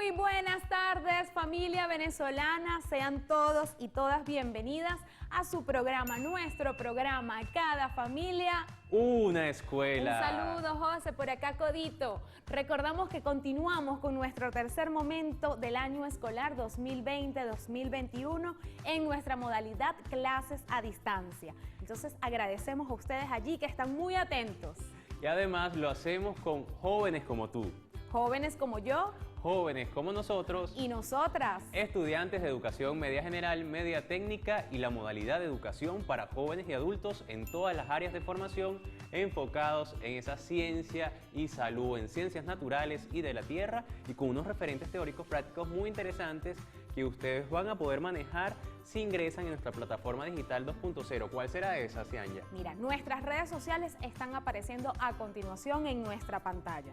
Muy buenas tardes, familia venezolana. Sean todos y todas bienvenidas a su programa, nuestro programa, Cada Familia Una Escuela. Un saludo, José, por acá Codito. Recordamos que continuamos con nuestro tercer momento del año escolar 2020-2021 en nuestra modalidad clases a distancia. Entonces agradecemos a ustedes allí que están muy atentos. Y además lo hacemos con jóvenes como tú. Jóvenes como yo. Jóvenes como nosotros. Y nosotras. Estudiantes de educación media general, media técnica y la modalidad de educación para jóvenes y adultos en todas las áreas de formación enfocados en esa ciencia y salud, en ciencias naturales y de la tierra, y con unos referentes teóricos prácticos muy interesantes que ustedes van a poder manejar si ingresan en nuestra plataforma digital 2.0. ¿Cuál será esa, Cianya? Mira, nuestras redes sociales están apareciendo a continuación en nuestra pantalla.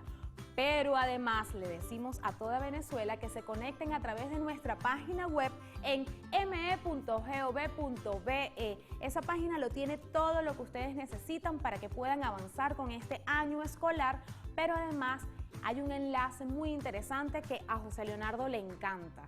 Pero además le decimos a toda Venezuela que se conecten a través de nuestra página web en me.gov.be. Esa página lo tiene todo lo que ustedes necesitan para que puedan avanzar con este año escolar, pero además hay un enlace muy interesante que a José Leonardo le encanta.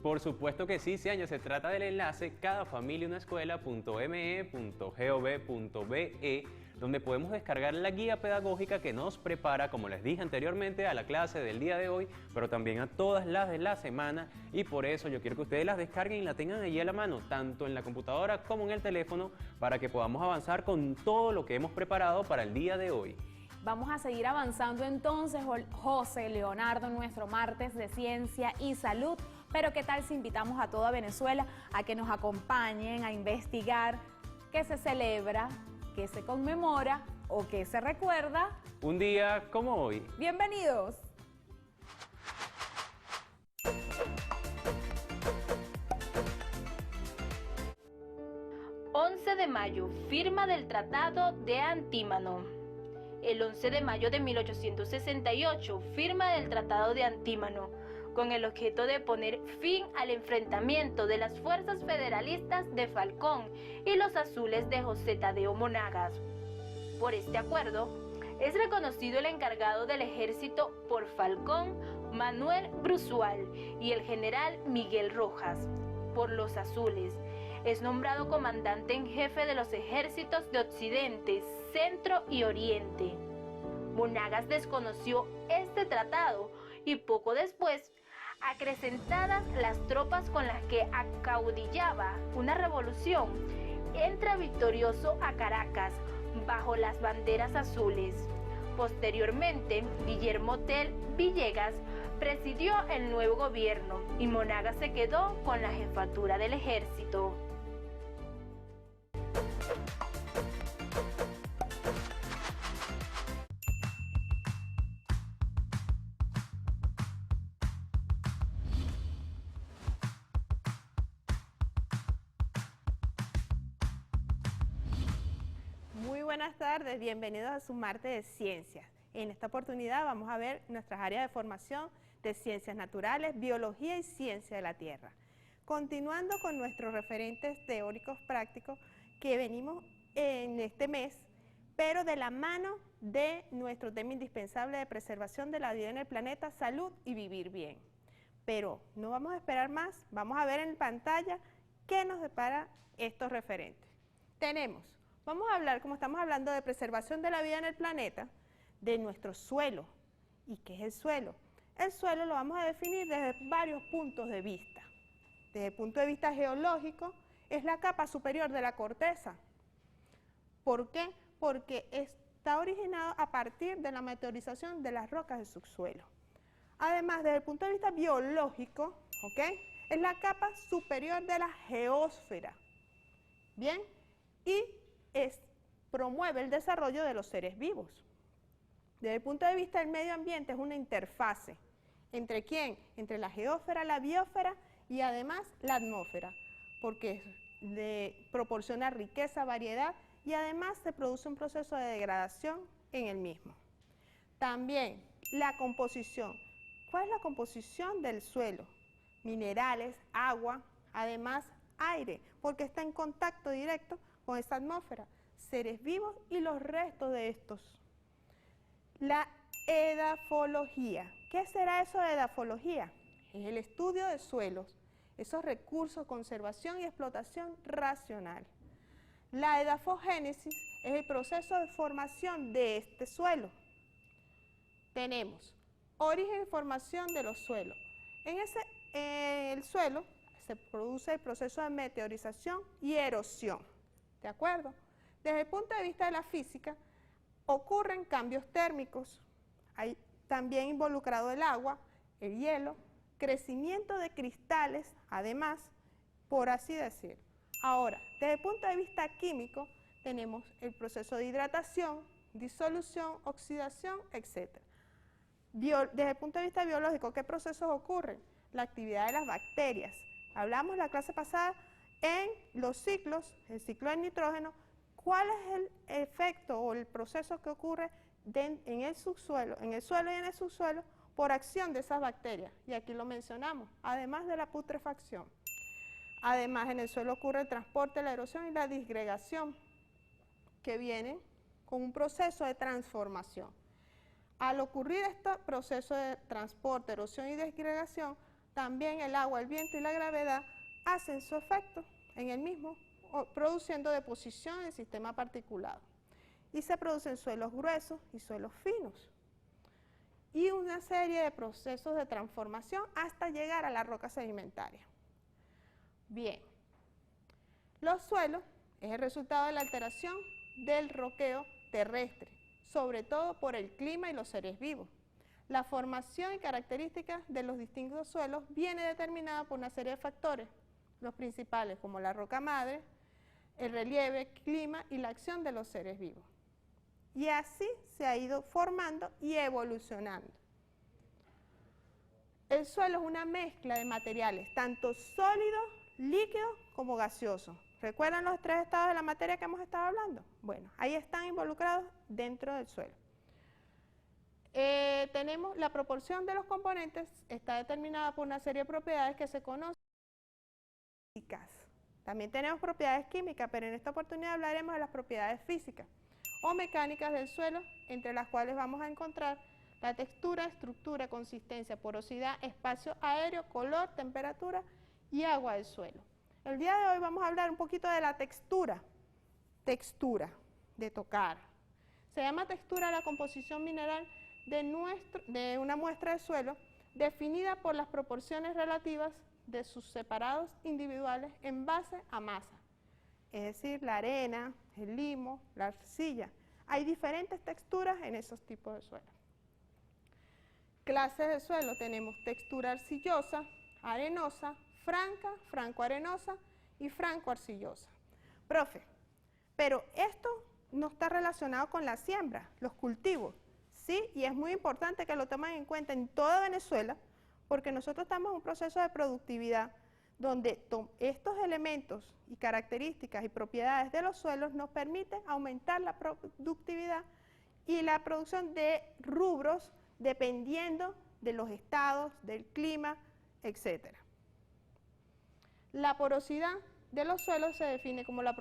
Por supuesto que sí, Cianya, se trata del enlace cadafamiliaunaescuela.me.gov.be, donde podemos descargar la guía pedagógica que nos prepara, como les dije anteriormente, a la clase del día de hoy, pero también a todas las de la semana, y por eso yo quiero que ustedes las descarguen y la tengan allí a la mano, tanto en la computadora como en el teléfono, para que podamos avanzar con todo lo que hemos preparado para el día de hoy. Vamos a seguir avanzando entonces, José Leonardo, nuestro martes de ciencia y salud. Pero ¿qué tal si invitamos a toda Venezuela a que nos acompañen a investigar qué se celebra, qué se conmemora o qué se recuerda un día como hoy? ¡Bienvenidos! De mayo, firma del Tratado de Antímano. El 11 de mayo de 1868, firma del Tratado de Antímano, con el objeto de poner fin al enfrentamiento de las fuerzas federalistas de Falcón y los azules de José Tadeo Monagas. Por este acuerdo, es reconocido el encargado del ejército por Falcón, Manuel Bruzual, y el general Miguel Rojas. Por los azules, es nombrado comandante en jefe de los ejércitos de Occidente, Centro y Oriente. Monagas desconoció este tratado y poco después, acrecentadas las tropas con las que acaudillaba una revolución, entra victorioso a Caracas bajo las banderas azules. Posteriormente, Guillermo Tell Villegas presidió el nuevo gobierno y Monagas se quedó con la jefatura del ejército. Buenas tardes, bienvenidos a su martes de ciencias. En esta oportunidad vamos a ver nuestras áreas de formación de ciencias naturales, biología y ciencia de la tierra. Continuando con nuestros referentes teóricos prácticos que venimos en este mes, pero de la mano de nuestro tema indispensable de preservación de la vida en el planeta, salud y vivir bien. Pero no vamos a esperar más, vamos a ver en pantalla qué nos depara estos referentes. Vamos a hablar, como estamos hablando de preservación de la vida en el planeta, de nuestro suelo. ¿Y qué es el suelo? El suelo lo vamos a definir desde varios puntos de vista. Desde el punto de vista geológico, es la capa superior de la corteza. ¿Por qué? Porque está originado a partir de la meteorización de las rocas del subsuelo. Además, desde el punto de vista biológico, ¿ok?, es la capa superior de la geósfera. ¿Bien? Y promueve el desarrollo de los seres vivos. Desde el punto de vista del medio ambiente es una interfase. ¿Entre quién? Entre la geósfera, la biosfera y además la atmósfera, porque proporciona riqueza, variedad y además se produce un proceso de degradación en el mismo. También la composición. ¿Cuál es la composición del suelo? Minerales, agua, además aire, porque está en contacto directo con esta atmósfera, seres vivos y los restos de estos. La edafología. ¿Qué será eso de edafología? es el estudio de suelos, esos recursos, conservación y explotación racional. La edafogénesis es el proceso de formación de este suelo. Tenemos origen y formación de los suelos. En el suelo se produce el proceso de meteorización y erosión, ¿de acuerdo? Desde el punto de vista de la física, ocurren cambios térmicos, hay también involucrado el agua, el hielo, crecimiento de cristales, además, por así decirlo. Ahora, desde el punto de vista químico, tenemos el proceso de hidratación, disolución, oxidación, etc. Desde el punto de vista biológico, ¿qué procesos ocurren? La actividad de las bacterias. Hablamos la clase pasada en los ciclos, el ciclo del nitrógeno, ¿cuál es el efecto o el proceso que ocurre en el subsuelo, en el suelo y en el subsuelo por acción de esas bacterias? Y aquí lo mencionamos, además de la putrefacción. Además, en el suelo ocurre el transporte, la erosión y la disgregación, que vienen con un proceso de transformación. Al ocurrir este proceso de transporte, erosión y disgregación, también el agua, el viento y la gravedad hacen su efecto en el mismo, produciendo deposición en el sistema particulado. Y se producen suelos gruesos y suelos finos. Y una serie de procesos de transformación hasta llegar a la roca sedimentaria. Bien, los suelos es el resultado de la alteración del roqueo terrestre, sobre todo por el clima y los seres vivos. La formación y características de los distintos suelos viene determinada por una serie de factores, los principales como la roca madre, el relieve, clima y la acción de los seres vivos. Y así se ha ido formando y evolucionando. El suelo es una mezcla de materiales, tanto sólidos, líquidos como gaseosos. ¿Recuerdan los tres estados de la materia que hemos estado hablando? Bueno, ahí están involucrados dentro del suelo. Tenemos la proporción de los componentes, está determinada por una serie de propiedades que se conocen físicas. También tenemos propiedades químicas, pero en esta oportunidad hablaremos de las propiedades físicas o mecánicas del suelo, entre las cuales vamos a encontrar la textura, estructura, consistencia, porosidad, espacio aéreo, color, temperatura y agua del suelo. El día de hoy vamos a hablar un poquito de la textura, de tocar. Se llama textura la composición mineral de una muestra de suelo definida por las proporciones relativas de sus separados individuales en base a masa, es decir, la arena, el limo, la arcilla. Hay diferentes texturas en esos tipos de suelo. Clases de suelo, tenemos textura arcillosa, arenosa, franca, franco-arenosa y franco-arcillosa. Profe, pero esto no está relacionado con la siembra, los cultivos, ¿sí? Y es muy importante que lo tomen en cuenta en toda Venezuela, porque nosotros estamos en un proceso de productividad donde estos elementos y características y propiedades de los suelos nos permiten aumentar la productividad y la producción de rubros dependiendo de los estados, del clima, etc. La porosidad de los suelos se define como la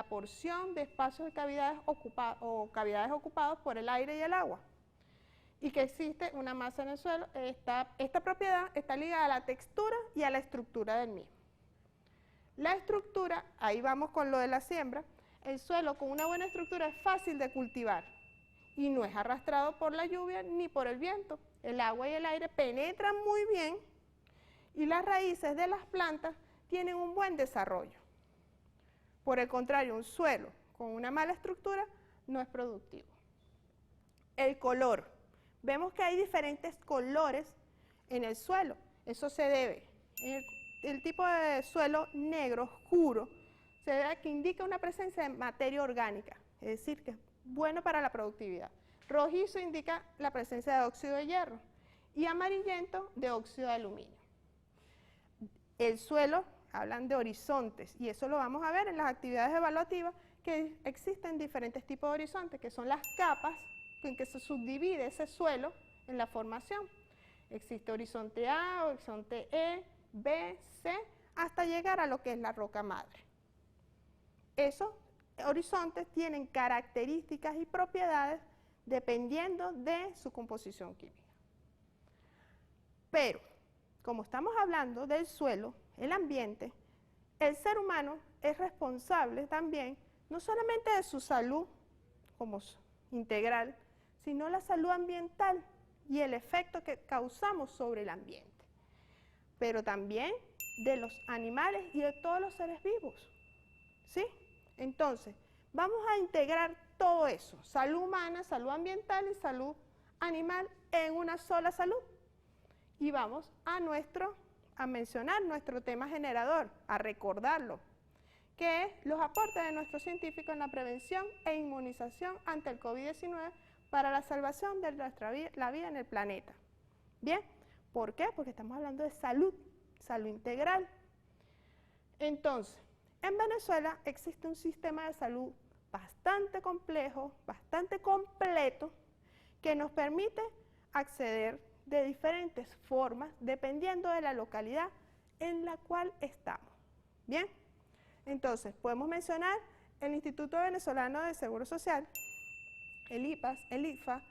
porción de espacios de cavidades ocupados por el aire y el agua, y que existe una masa en el suelo. Esta propiedad está ligada a la textura y a la estructura del mismo. La estructura, ahí vamos con lo de la siembra, el suelo con una buena estructura es fácil de cultivar y no es arrastrado por la lluvia ni por el viento. El agua y el aire penetran muy bien y las raíces de las plantas tienen un buen desarrollo. Por el contrario, un suelo con una mala estructura no es productivo. El color. Vemos que hay diferentes colores en el suelo. Eso se debe. El tipo de suelo negro, oscuro, se debe a que indica una presencia de materia orgánica, es decir, que es bueno para la productividad. Rojizo indica la presencia de óxido de hierro y amarillento de óxido de aluminio. El suelo, hablan de horizontes, y eso lo vamos a ver en las actividades evaluativas, que existen diferentes tipos de horizontes, que son las capas en que se subdivide ese suelo en la formación. Existe horizonte A, horizonte E, B, C, hasta llegar a lo que es la roca madre. Esos horizontes tienen características y propiedades dependiendo de su composición química. Pero como estamos hablando del suelo, el ambiente, el ser humano es responsable también, no solamente de su salud como integral, sino la salud ambiental y el efecto que causamos sobre el ambiente, pero también de los animales y de todos los seres vivos, ¿sí? Entonces, vamos a integrar todo eso, salud humana, salud ambiental y salud animal en una sola salud. Y vamos a mencionar nuestro tema generador, a recordarlo, que es los aportes de nuestros científicos en la prevención e inmunización ante el COVID-19 para la salvación de la vida en el planeta. Bien, ¿por qué? Porque estamos hablando de salud, salud integral. Entonces, en Venezuela existe un sistema de salud bastante complejo, bastante completo, que nos permite acceder de diferentes formas dependiendo de la localidad en la cual estamos. Bien, entonces podemos mencionar el Instituto Venezolano de Seguro Social, el IPAS, el IFA,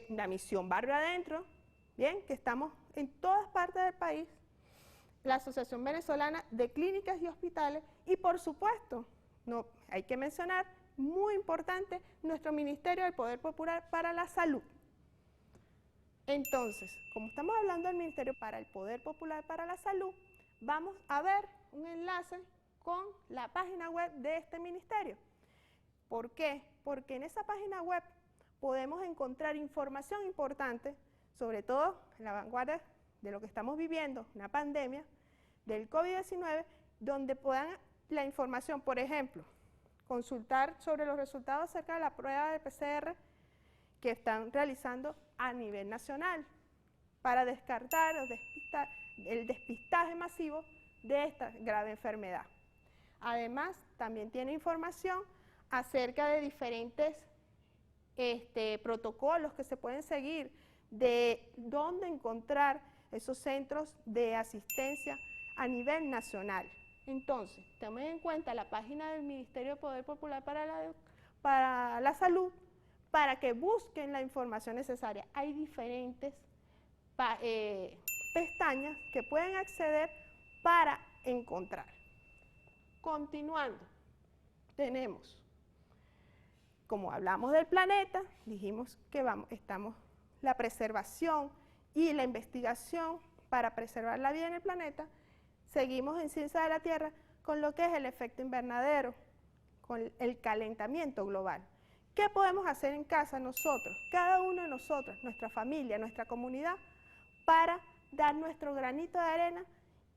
la Misión Barrio Adentro, bien, que estamos en todas partes del país, la Asociación Venezolana de Clínicas y Hospitales y por supuesto, no, hay que mencionar, muy importante, nuestro Ministerio del Poder Popular para la Salud. Entonces, como estamos hablando del Ministerio para el Poder Popular para la Salud, vamos a ver un enlace con la página web de este ministerio. ¿Por qué? Porque en esa página web podemos encontrar información importante, sobre todo en la vanguardia de lo que estamos viviendo, una pandemia del COVID-19, donde puedan la información, por ejemplo, consultar sobre los resultados acerca de la prueba de PCR que están realizando a nivel nacional para descartar o despistar el despistaje masivo de esta grave enfermedad. Además, también tiene información acerca de diferentes protocolos que se pueden seguir, de dónde encontrar esos centros de asistencia a nivel nacional. Entonces, tomen en cuenta la página del Ministerio de Poder Popular para la Salud para que busquen la información necesaria. Hay diferentes pestañas que pueden acceder para encontrar. Continuando, tenemos, como hablamos del planeta, dijimos que estamos la preservación y la investigación para preservar la vida en el planeta. Seguimos en Ciencia de la Tierra con lo que es el efecto invernadero, con el calentamiento global. ¿Qué podemos hacer en casa nosotros, cada uno de nosotros, nuestra familia, nuestra comunidad, para dar nuestro granito de arena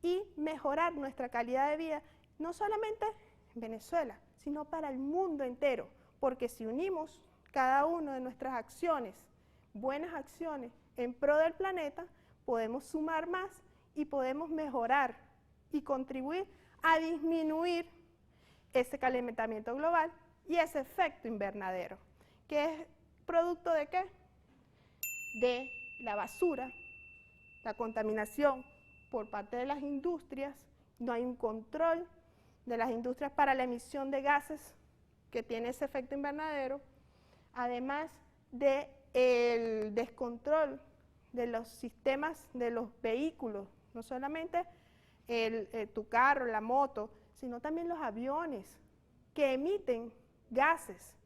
y mejorar nuestra calidad de vida, no solamente en Venezuela, sino para el mundo entero? Porque si unimos cada una de nuestras acciones, buenas acciones en pro del planeta, podemos sumar más y podemos mejorar y contribuir a disminuir ese calentamiento global y ese efecto invernadero, que es producto de ¿qué? De la basura, la contaminación por parte de las industrias. No hay un control de las industrias para la emisión de gases que tiene ese efecto invernadero, además del descontrol de los sistemas de los vehículos, no solamente tu carro, la moto, sino también los aviones que emiten gases,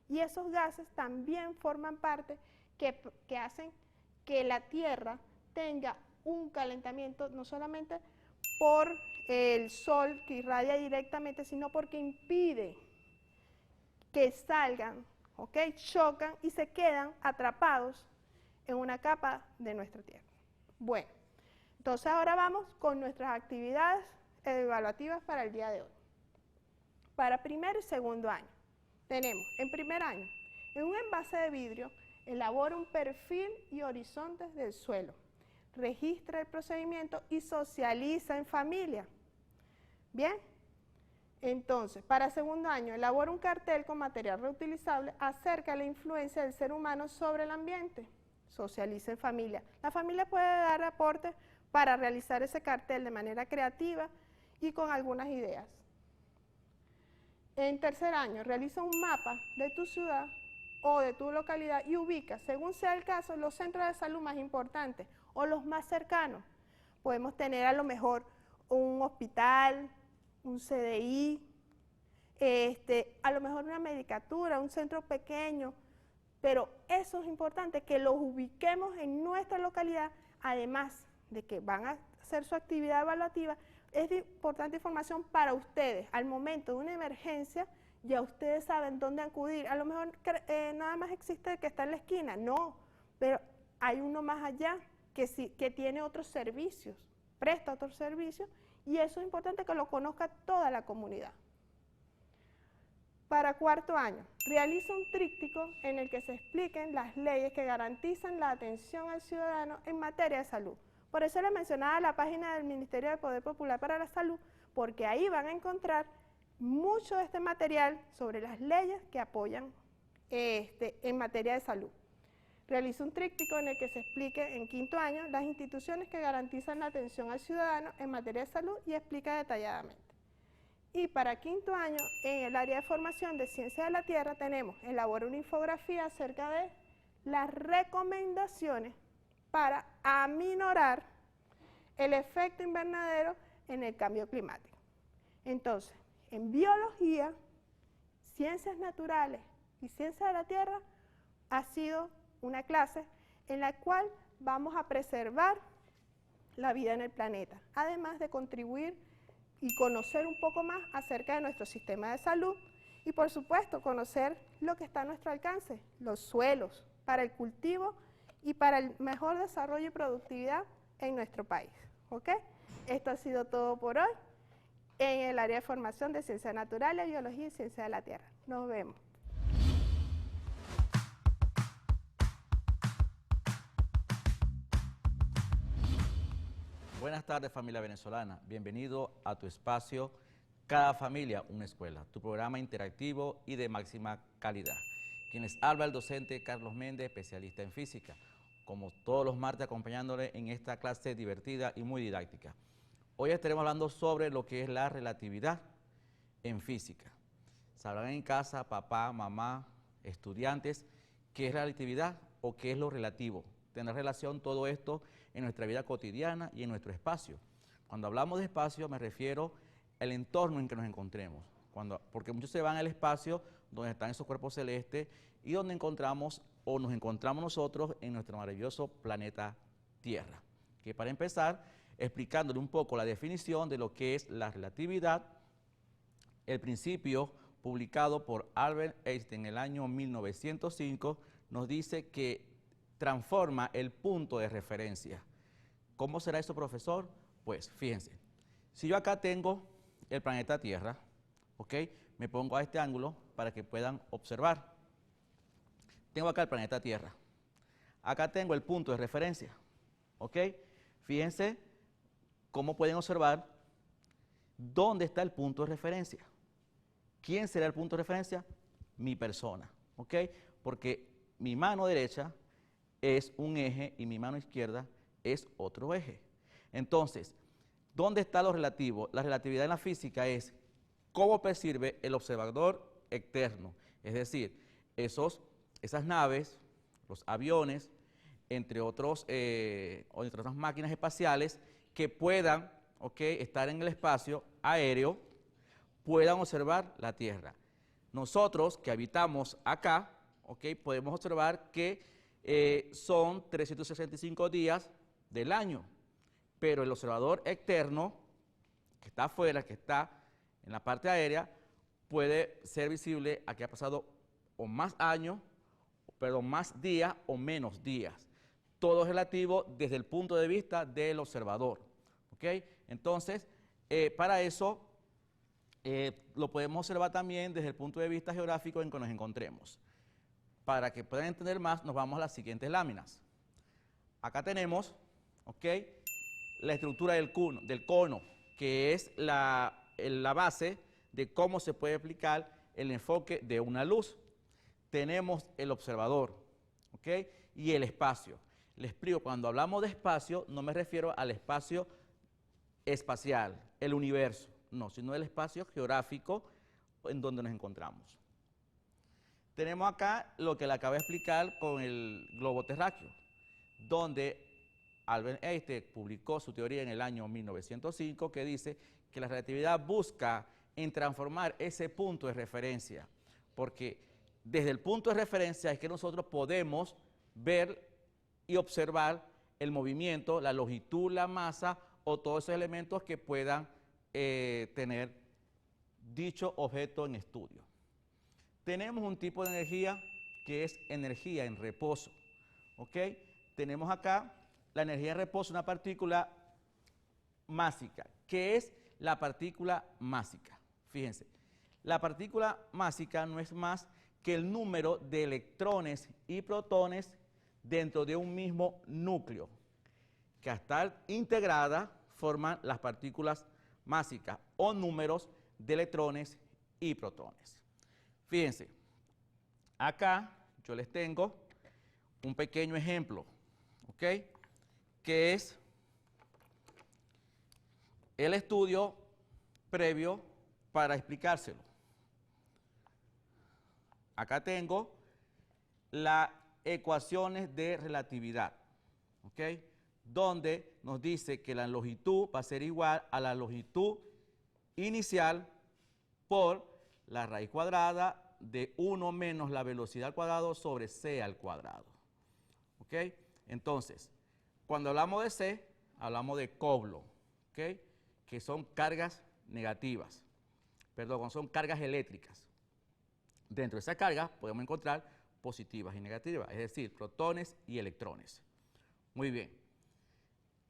y esos gases también forman parte que hacen que la Tierra tenga un calentamiento no solamente por el sol que irradia directamente, sino porque impide que salgan, chocan y se quedan atrapados en una capa de nuestra Tierra. Bueno, entonces ahora vamos con nuestras actividades evaluativas para el día de hoy. Para primer y segundo año, tenemos en primer año, en un envase de vidrio, elabora un perfil y horizontes del suelo, registra el procedimiento y socializa en familia. Bien, entonces, para segundo año, elabora un cartel con material reutilizable acerca de la influencia del ser humano sobre el ambiente, socializa en familia. La familia puede dar aportes para realizar ese cartel de manera creativa y con algunas ideas. En tercer año, realiza un mapa de tu ciudad o de tu localidad y ubica, según sea el caso, los centros de salud más importantes o los más cercanos podemos tener a lo mejor un hospital, un CDI, a lo mejor una medicatura, un centro pequeño, pero eso es importante, que los ubiquemos en nuestra localidad, además de que van a hacer su actividad evaluativa. Es de importante información para ustedes. Al momento de una emergencia, ya ustedes saben dónde acudir. A lo mejor nada más existe el que está en la esquina, no, pero hay uno más allá que, sí, que tiene otros servicios, presta otros servicios, y eso es importante que lo conozca toda la comunidad. Para cuarto año, realiza un tríptico en el que se expliquen las leyes que garantizan la atención al ciudadano en materia de salud. Por eso les mencionaba la página del Ministerio de Poder Popular para la Salud, porque ahí van a encontrar mucho de este material sobre las leyes que apoyan en materia de salud. Realiza un tríptico en el que se explique en quinto año las instituciones que garantizan la atención al ciudadano en materia de salud y explica detalladamente. Y para quinto año, en el área de formación de Ciencia de la Tierra, tenemos elaborar una infografía acerca de las recomendaciones para aminorar el efecto invernadero en el cambio climático. Entonces, en biología, ciencias naturales y ciencia de la Tierra ha sido una clase en la cual vamos a preservar la vida en el planeta, además de contribuir y conocer un poco más acerca de nuestro sistema de salud y, por supuesto, conocer lo que está a nuestro alcance, los suelos, para el cultivo y para el mejor desarrollo y productividad en nuestro país. ¿Ok? Esto ha sido todo por hoy en el área de formación de Ciencias Naturales, Biología y Ciencia de la Tierra. Nos vemos. Buenas tardes, familia venezolana. Bienvenido a tu espacio Cada Familia, una Escuela, tu programa interactivo y de máxima calidad. Quien les habla el docente Carlos Méndez, especialista en física, como todos los martes acompañándole en esta clase divertida y muy didáctica. Hoy estaremos hablando sobre lo que es la relatividad en física. Sabrán en casa, papá, mamá, estudiantes, qué es relatividad o qué es lo relativo. Tendrá relación todo esto en nuestra vida cotidiana y en nuestro espacio. Cuando hablamos de espacio me refiero al entorno en que nos encontremos, porque muchos se van al espacio donde están esos cuerpos celestes y donde encontramos o nos encontramos nosotros en nuestro maravilloso planeta Tierra. Que para empezar, explicándole un poco la definición de lo que es la relatividad, el principio publicado por Albert Einstein en el año 1905 nos dice que transforma el punto de referencia. ¿Cómo será eso, profesor? Pues fíjense, si yo acá tengo el planeta Tierra, ¿ok? Me pongo a este ángulo para que puedan observar. Tengo acá el planeta Tierra. Acá tengo el punto de referencia, ¿ok? Fíjense cómo pueden observar dónde está el punto de referencia. ¿Quién será el punto de referencia? Mi persona, ¿ok? Porque mi mano derecha es un eje y mi mano izquierda es otro eje. Entonces, ¿dónde está lo relativo? La relatividad en la física es cómo percibe el observador externo, es decir, esas naves, los aviones, entre otras máquinas espaciales que puedan estar en el espacio aéreo, puedan observar la Tierra. Nosotros que habitamos acá, podemos observar que son 365 días del año, pero el observador externo, que está afuera, que está en la parte aérea, puede ser visible a que ha pasado o más años, más días o menos días. Todo es relativo desde el punto de vista del observador. Entonces, para eso lo podemos observar también desde el punto de vista geográfico en que nos encontremos. Para que puedan entender más, nos vamos a las siguientes láminas. Acá tenemos la estructura del cono, que es la base de cómo se puede aplicar el enfoque de una luz. Tenemos el observador, y el espacio. Les explico, cuando hablamos de espacio, no me refiero al espacio espacial, el universo, no, sino el espacio geográfico en donde nos encontramos. Tenemos acá lo que le acabo de explicar con el globo terráqueo, donde Albert Einstein publicó su teoría en el año 1905 que dice que la relatividad busca en transformar ese punto de referencia, porque desde el punto de referencia es que nosotros podemos ver y observar el movimiento, la longitud, la masa o todos esos elementos que puedan tener dicho objeto en estudio. Tenemos un tipo de energía que es energía en reposo, ¿ok? Tenemos acá la energía en reposo, una partícula másica. ¿Qué es la partícula másica? Fíjense, la partícula másica no es más que el número de electrones y protones dentro de un mismo núcleo, que al estar integrada forman las partículas másicas o números de electrones y protones. Fíjense, acá yo les tengo un pequeño ejemplo, ¿ok? Que es el estudio previo para explicárselo. Acá tengo las ecuaciones de relatividad, ¿ok? Donde nos dice que la longitud va a ser igual a la longitud inicial por la raíz cuadrada de 1 menos la velocidad al cuadrado sobre c al cuadrado. ¿Ok? Entonces, cuando hablamos de c, hablamos de Coulomb, ¿ok? Que son cargas negativas, perdón, son cargas eléctricas. Dentro de esas cargas podemos encontrar positivas y negativas, es decir, protones y electrones. Muy bien.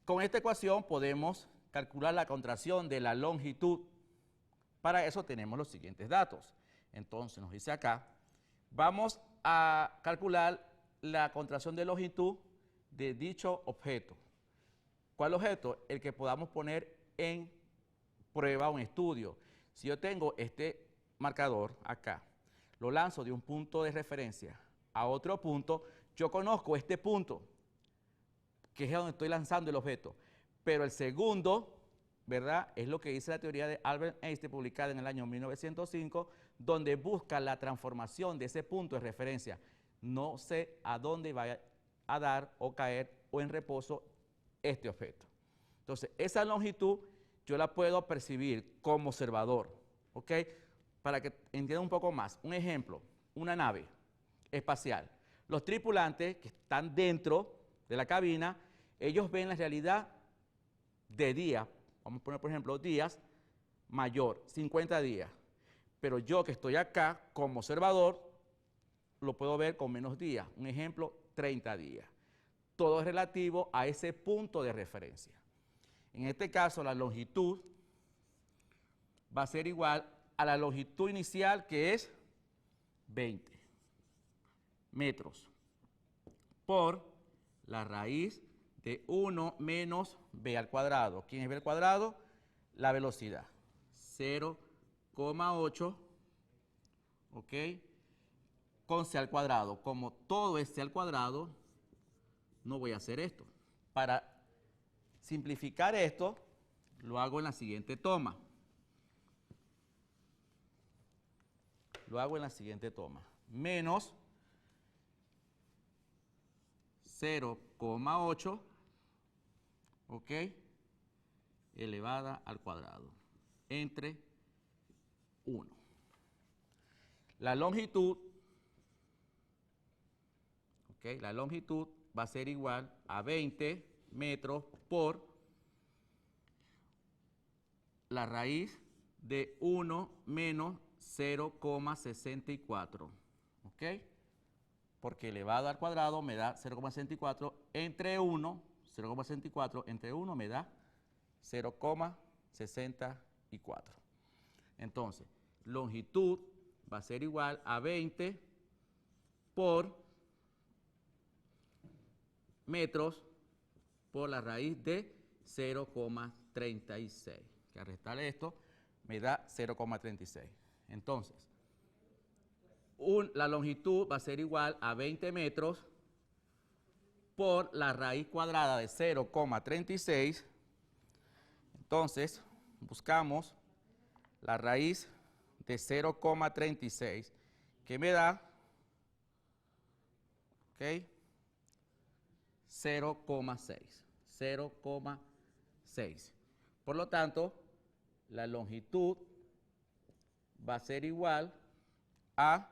Con esta ecuación podemos calcular la contracción de la longitud. Para eso tenemos los siguientes datos. Entonces nos dice acá, vamos a calcular la contracción de longitud de dicho objeto. ¿Cuál objeto? El que podamos poner en prueba o en estudio. Si yo tengo este marcador acá, lo lanzo de un punto de referencia a otro punto, yo conozco este punto, que es donde estoy lanzando el objeto. Pero el segundo, ¿verdad?, es lo que dice la teoría de Albert Einstein, publicada en el año 1905, donde busca la transformación de ese punto de referencia. No sé a dónde vaya a dar o caer o en reposo este objeto. Entonces, esa longitud yo la puedo percibir como observador, ¿ok? Para que entiendan un poco más. Un ejemplo, una nave espacial. Los tripulantes que están dentro de la cabina, ellos ven la realidad de día, vamos a poner por ejemplo días mayor, 50 días, pero yo que estoy acá como observador, lo puedo ver con menos días, un ejemplo, 30 días. Todo es relativo a ese punto de referencia. En este caso, la longitud va a ser igual a la longitud inicial, que es 20 metros, por la raíz de 1 menos b al cuadrado. ¿Quién es b al cuadrado? La velocidad. 0,8, ¿ok? Con c al cuadrado. Como todo es c al cuadrado, no voy a hacer esto. Para simplificar esto, lo hago en la siguiente toma. Menos 0,8, ¿ok?, elevada al cuadrado, entre 1. La longitud, ¿ok?, la longitud va a ser igual a 20 metros por la raíz de 1 menos 0,64, ¿ok? Porque elevado al cuadrado me da 0,64 entre 1, 0,64 entre 1 me da 0,64. Entonces, longitud va a ser igual a 20 por metros por la raíz de 0,36. Que al restar esto me da 0,36. Entonces, la longitud va a ser igual a 20 metros por la raíz cuadrada de 0,36. Entonces, buscamos la raíz de 0,36, que me da, ¿ok?, 0,6. 0,6. Por lo tanto, la longitud va a ser igual a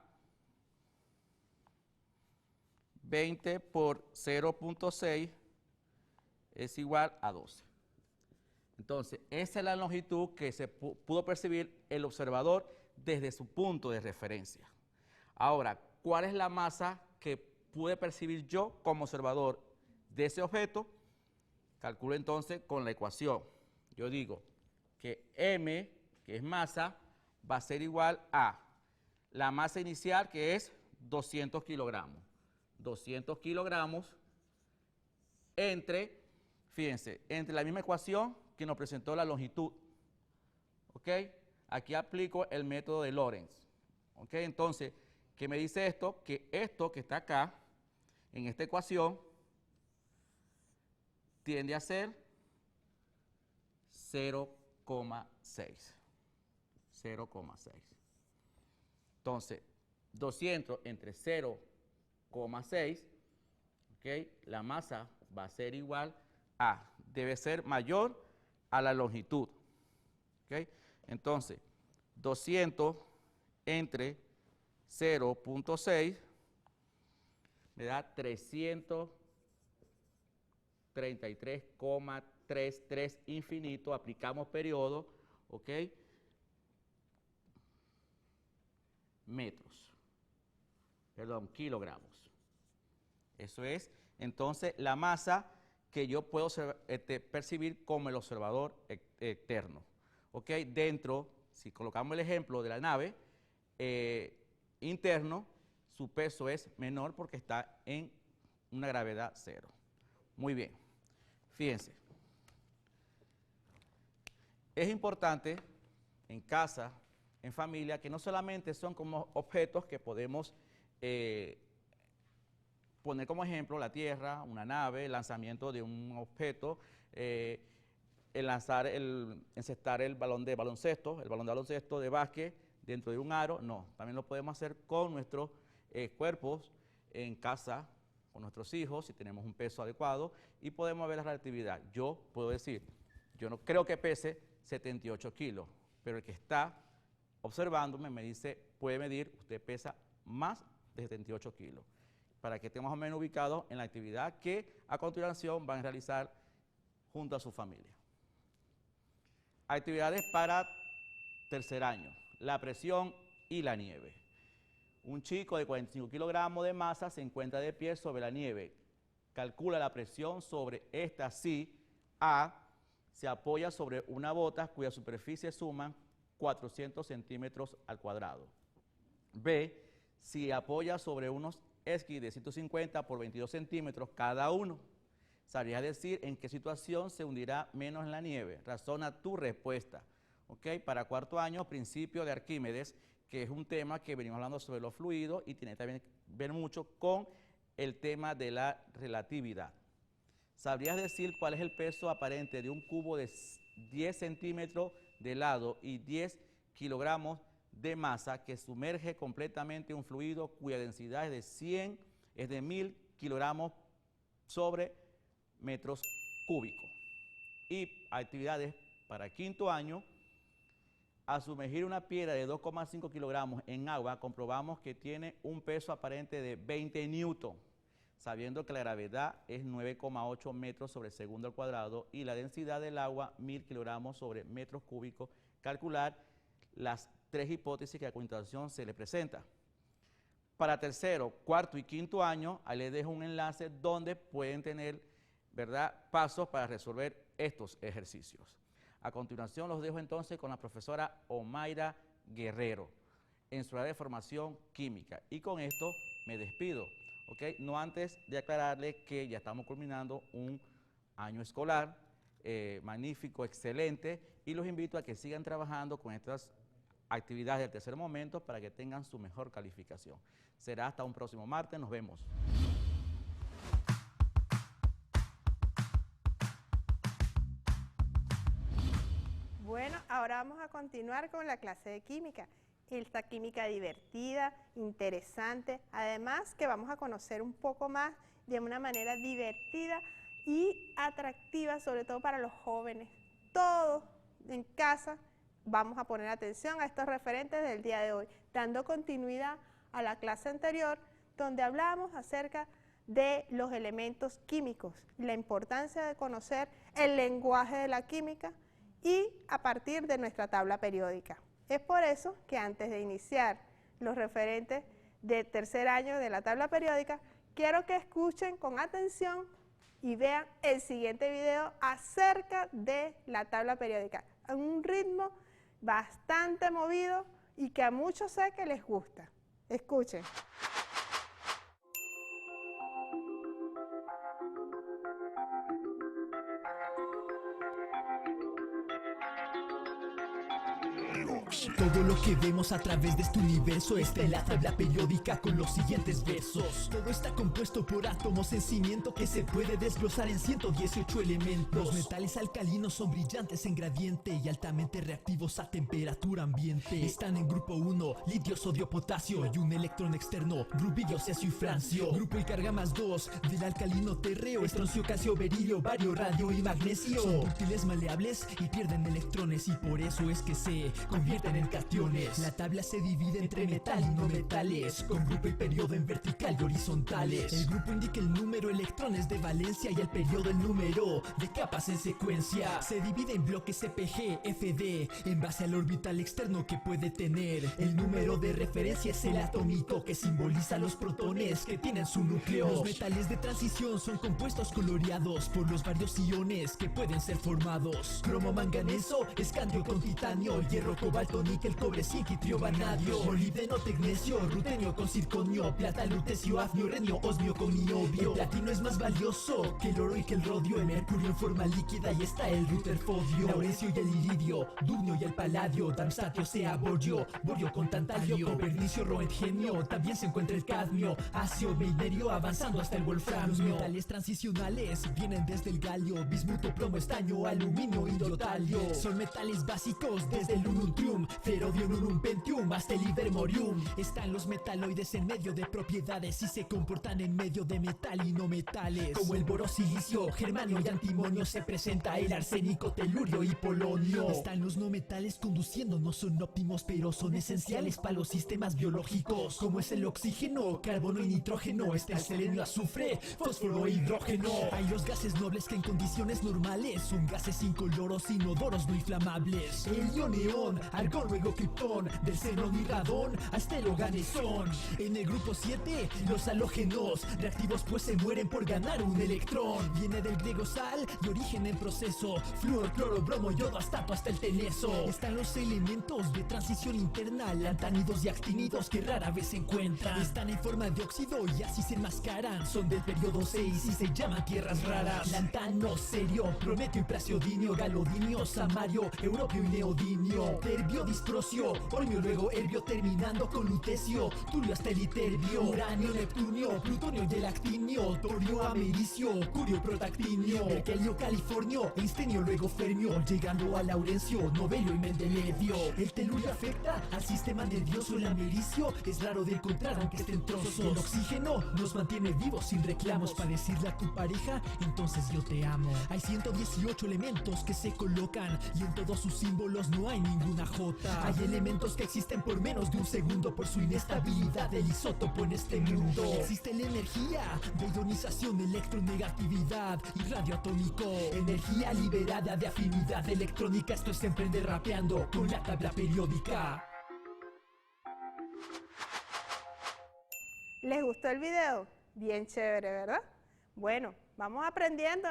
20 por 0,6 es igual a 12. Entonces, esa es la longitud que se pudo percibir el observador desde su punto de referencia. Ahora, ¿cuál es la masa que pude percibir yo como observador de ese objeto? Calculo entonces con la ecuación. Yo digo que m, que es masa, va a ser igual a la masa inicial, que es 200 kilogramos. 200 kilogramos entre, fíjense, entre la misma ecuación que nos presentó la longitud. ¿Ok? Aquí aplico el método de Lorentz. ¿Ok? Entonces, ¿qué me dice esto? Que esto que está acá, en esta ecuación, tiende a ser 0,6. 0,6. Entonces, 200 entre 0,6, ¿ok? La masa va a ser igual a, debe ser mayor a la longitud. ¿Ok? Entonces, 200 entre 0,6 me da 333,33 infinito. Aplicamos periodo, ¿ok? Kilogramos. Eso es, entonces, la masa que yo puedo percibir como el observador externo. ¿Ok? Dentro, si colocamos el ejemplo de la nave, interno, su peso es menor porque está en una gravedad cero. Muy bien, fíjense. Es importante en casa, en familia, que no solamente son como objetos que podemos poner como ejemplo la Tierra, una nave, el lanzamiento de un objeto, encestar el balón de baloncesto, de básquet dentro de un aro. No, también lo podemos hacer con nuestros cuerpos en casa, con nuestros hijos, si tenemos un peso adecuado, y podemos ver la relatividad. Yo puedo decir, yo no creo que pese 78 kilos, pero el que está observándome me dice, puede medir, usted pesa más de 78 kilos, para que estemos más o menos ubicados en la actividad que a continuación van a realizar junto a su familia. Actividades para tercer año, la presión y la nieve. Un chico de 45 kilogramos de masa se encuentra de pie sobre la nieve. Calcula la presión sobre esta si A se apoya sobre una bota cuya superficie suman 400 centímetros al cuadrado. B, si apoya sobre unos esquís de 150 por 22 centímetros cada uno. ¿Sabrías decir en qué situación se hundirá menos en la nieve? Razona tu respuesta. ¿Ok? Para cuarto año, principio de Arquímedes, que es un tema que venimos hablando sobre los fluidos y tiene también que ver mucho con el tema de la relatividad. ¿Sabrías decir cuál es el peso aparente de un cubo de 10 centímetros de lado y 10 kilogramos de masa que sumerge completamente un fluido cuya densidad es de 1000 kilogramos sobre metros cúbicos? Y actividades para quinto año. Al sumergir una piedra de 2,5 kilogramos en agua, comprobamos que tiene un peso aparente de 20 newton, sabiendo que la gravedad es 9,8 metros sobre segundo al cuadrado y la densidad del agua 1000 kilogramos sobre metros cúbicos. Calcular las tres hipótesis que a continuación se le presenta. Para tercero, cuarto y quinto año, ahí les dejo un enlace donde pueden tener, ¿verdad?, pasos para resolver estos ejercicios. A continuación los dejo entonces con la profesora Omaira Guerrero en su área de formación química. Y con esto me despido, ¿ok? No antes de aclararles que ya estamos culminando un año escolar magnífico, excelente, y los invito a que sigan trabajando con estas actividades del tercer momento para que tengan su mejor calificación. Será hasta un próximo martes, nos vemos. Bueno, ahora vamos a continuar con la clase de química. Esta química divertida, interesante, además que vamos a conocer un poco más de una manera divertida y atractiva, sobre todo para los jóvenes. Todos en casa vamos a poner atención a estos referentes del día de hoy, dando continuidad a la clase anterior, donde hablamos acerca de los elementos químicos, la importancia de conocer el lenguaje de la química y a partir de nuestra tabla periódica. Es por eso que antes de iniciar los referentes de tercer año de la tabla periódica, quiero que escuchen con atención y vean el siguiente video acerca de la tabla periódica, en un ritmo bastante movido y que a muchos sé que les gusta. Escuchen. Todo lo que vemos a través de este universo está en la tabla periódica con los siguientes versos. Todo está compuesto por átomos en cimiento que se puede desglosar en 118 elementos. Los metales alcalinos son brillantes en gradiente y altamente reactivos a temperatura ambiente. Están en grupo 1, litio, sodio, potasio y un electrón externo, rubidio, cesio y francio. Grupo y carga más 2 del alcalino terreo, estroncio, calcio, berilio, bario, radio y magnesio. Son útiles, maleables y pierden electrones y por eso es que se convierten en cationes. La tabla se divide entre metal y no metales, con grupo y periodo en vertical y horizontales. El grupo indica el número de electrones de valencia y el periodo el número de capas en secuencia. Se divide en bloques CPG, FD, en base al orbital externo que puede tener. El número de referencia es el atómico que simboliza los protones que tienen su núcleo. Los metales de transición son compuestos coloreados por los varios iones que pueden ser formados. Cromo, manganeso, escandio con titanio, hierro, cobalto, níquel, cobre, zinc y trio, vanadio, molibdeno, tecnecio, rutenio con circonio, plata, lutecio, hafnio, renio, osmio con niobio. El platino es más valioso que el oro y que el rodio. El mercurio en forma líquida y está el rutherfordio, laurencio y el iridio, dubnio y el paladio, darmstatio, sea, borio, borio con tantalio, copernicio, roentgenio. También se encuentra el cadmio, acio, meinerio, avanzando hasta el wolframio. Los metales transicionales vienen desde el galio, bismuto, plomo, estaño, aluminio y iotalio. Son metales básicos desde el ununtium, ferodio, nunum, pentium, hasta el ibermorium. Están los metaloides en medio de propiedades y se comportan en medio de metal y no metales, como el boro, silicio, germanio y antimonio. Se presenta el arsénico, telurio y polonio. Están los no metales conduciendo, no son óptimos pero son esenciales para los sistemas biológicos, como es el oxígeno, carbono y nitrógeno. Está el selenio, azufre, fósforo e hidrógeno. Hay los gases nobles que en condiciones normales son gases incoloros, inodoros, no inflamables. Helio, neón, argón, luego criptón, del xenón y radón hasta el oganesón. En el grupo 7, los halógenos, reactivos pues se mueren por ganar un electrón. Viene del griego sal, de origen en proceso, flúor, cloro, bromo, yodo, astato hasta el teneso. Están los elementos de transición interna, lantánidos y actínidos que rara vez se encuentran. Están en forma de óxido y así se enmascaran. Son del periodo 6 y se llaman tierras raras. Lantano, serio, prometio y praseodinio, galodinio, samario, europio y neodimio, terbio, disprocio, ormio, luego herbio, terminando con lutecio, turio hasta el iterbio, uranio, neptunio, plutonio y el actinio, torio, americio, curio, protactinio, merkelio, californio, einsteinio, luego fermio, llegando a laurencio, novelio y mendelevio. El telurio afecta al sistema nervioso, el americio es raro de encontrar aunque esté en trozos. El oxígeno nos mantiene vivos sin reclamos, para decirle a tu pareja, entonces yo te amo. Hay 118 elementos que se colocan y en todos sus símbolos no hay ninguna J. Hay elementos que existen por menos de un segundo por su inestabilidad del isótopo en este mundo. Existe la energía de ionización, electronegatividad y radioatómico, energía liberada de afinidad electrónica. Esto es Emprender Rapeando con la tabla periódica. ¿Les gustó el video? Bien chévere, ¿verdad? Bueno, vamos aprendiendo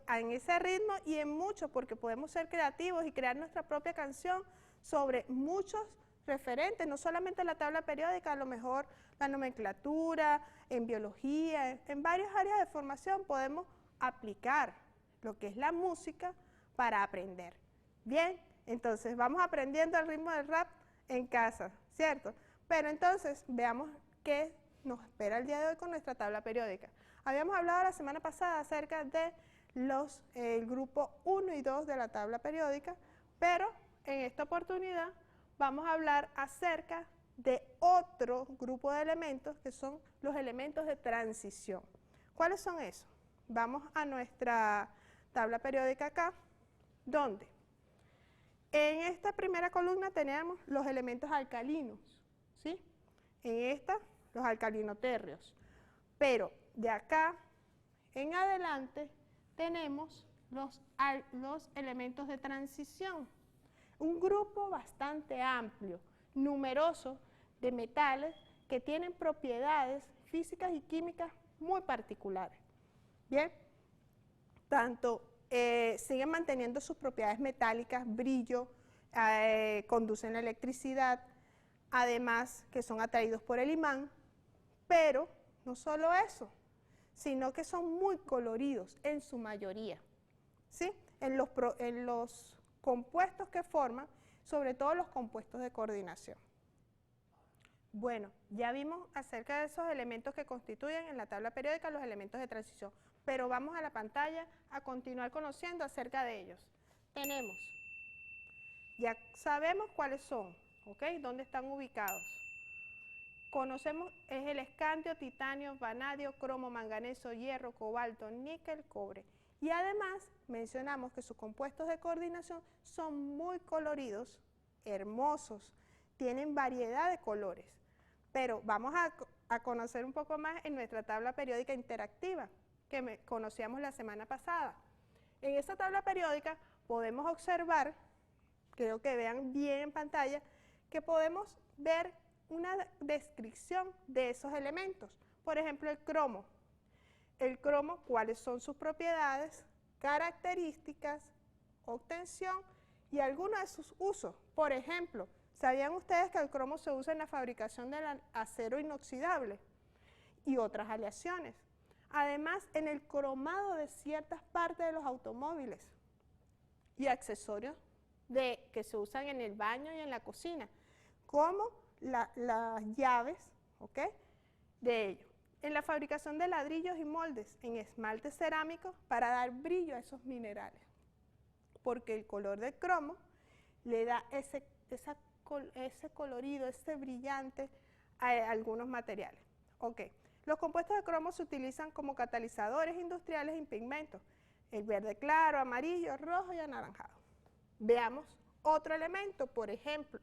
en ese ritmo y en mucho, porque podemos ser creativos y crear nuestra propia canción sobre muchos referentes, no solamente la tabla periódica, a lo mejor la nomenclatura, en biología, en varias áreas de formación podemos aplicar lo que es la música para aprender. Bien, entonces vamos aprendiendo el ritmo del rap en casa, ¿cierto? Pero entonces veamos qué nos espera el día de hoy con nuestra tabla periódica. Habíamos hablado la semana pasada acerca de el grupo 1 y 2 de la tabla periódica, pero en esta oportunidad vamos a hablar acerca de otro grupo de elementos que son los elementos de transición. ¿Cuáles son esos? vamos a nuestra tabla periódica acá, donde en esta primera columna tenemos los elementos alcalinos, ¿sí? En esta, los alcalinotérreos. Pero de acá en adelante tenemos los elementos de transición. Un grupo bastante amplio, numeroso, de metales que tienen propiedades físicas y químicas muy particulares. Bien, tanto siguen manteniendo sus propiedades metálicas, brillo, conducen la electricidad, además que son atraídos por el imán, pero no solo eso, sino que son muy coloridos en su mayoría, ¿sí? En los compuestos que forman, sobre todo los compuestos de coordinación. Bueno, ya vimos acerca de esos elementos que constituyen en la tabla periódica los elementos de transición, pero vamos a la pantalla a continuar conociendo acerca de ellos. Tenemos, ya sabemos cuáles son, ¿ok? ¿Dónde están ubicados? Conocemos, es el escandio, titanio, vanadio, cromo, manganeso, hierro, cobalto, níquel, cobre. Y además mencionamos que sus compuestos de coordinación son muy coloridos, hermosos, tienen variedad de colores. Pero vamos a conocer un poco más en nuestra tabla periódica interactiva, que conocíamos la semana pasada. En esta tabla periódica podemos observar, creo que vean bien en pantalla, que podemos ver una descripción de esos elementos. Por ejemplo, el cromo. El cromo, ¿cuáles son sus propiedades, características, obtención y algunos de sus usos? Por ejemplo, ¿sabían ustedes que el cromo se usa en la fabricación del acero inoxidable y otras aleaciones? Además, en el cromado de ciertas partes de los automóviles y accesorios que se usan en el baño y en la cocina, como las llaves, ¿ok?, de ellos. En la fabricación de ladrillos y moldes, en esmaltes cerámicos, para dar brillo a esos minerales, porque el color del cromo le da ese colorido, ese brillante a algunos materiales. Ok, los compuestos de cromo se utilizan como catalizadores industriales en pigmentos, el verde claro, amarillo, rojo y anaranjado. Veamos otro elemento, por ejemplo,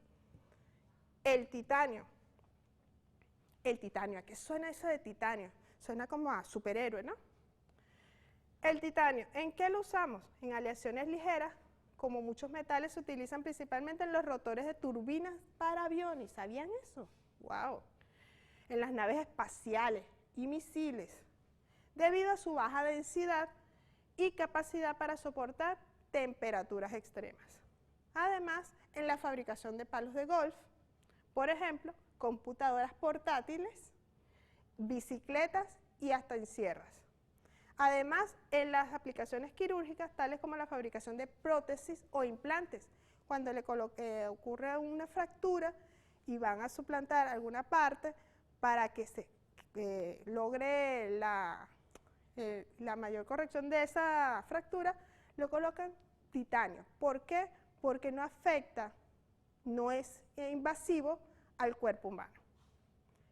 el titanio. El titanio, ¿a qué suena eso de titanio? Suena como a superhéroe, ¿no? El titanio, ¿en qué lo usamos? En aleaciones ligeras, como muchos metales se utilizan principalmente en los rotores de turbinas para aviones. ¿Sabían eso? ¡Wow! En las naves espaciales y misiles, debido a su baja densidad y capacidad para soportar temperaturas extremas. Además, en la fabricación de palos de golf, por ejemplo, computadoras portátiles, bicicletas y hasta en sierras. Además, en las aplicaciones quirúrgicas, tales como la fabricación de prótesis o implantes, cuando ocurre una fractura y van a suplantar alguna parte para que se logre la mayor corrección de esa fractura, lo colocan titanio. ¿Por qué? Porque no afecta, no es invasivo al cuerpo humano.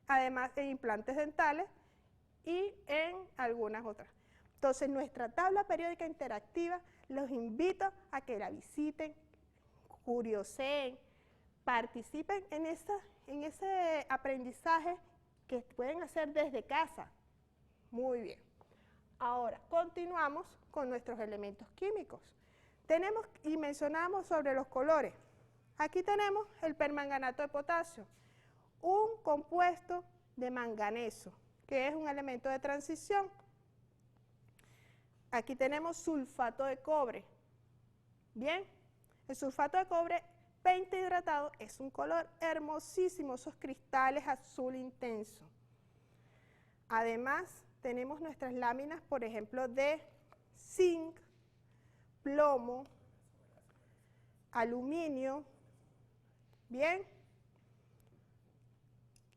Además, en implantes dentales y en algunas otras. Entonces, nuestra tabla periódica interactiva, los invito a que la visiten, curioseen, participen en ese aprendizaje que pueden hacer desde casa. Muy bien. Ahora, continuamos con nuestros elementos químicos. Tenemos y mencionamos sobre los colores. Aquí tenemos el permanganato de potasio, un compuesto de manganeso, que es un elemento de transición. Aquí tenemos sulfato de cobre. Bien, el sulfato de cobre pentahidratado es un color hermosísimo, esos cristales azul intenso. Además, tenemos nuestras láminas, por ejemplo, de zinc, plomo, aluminio, bien,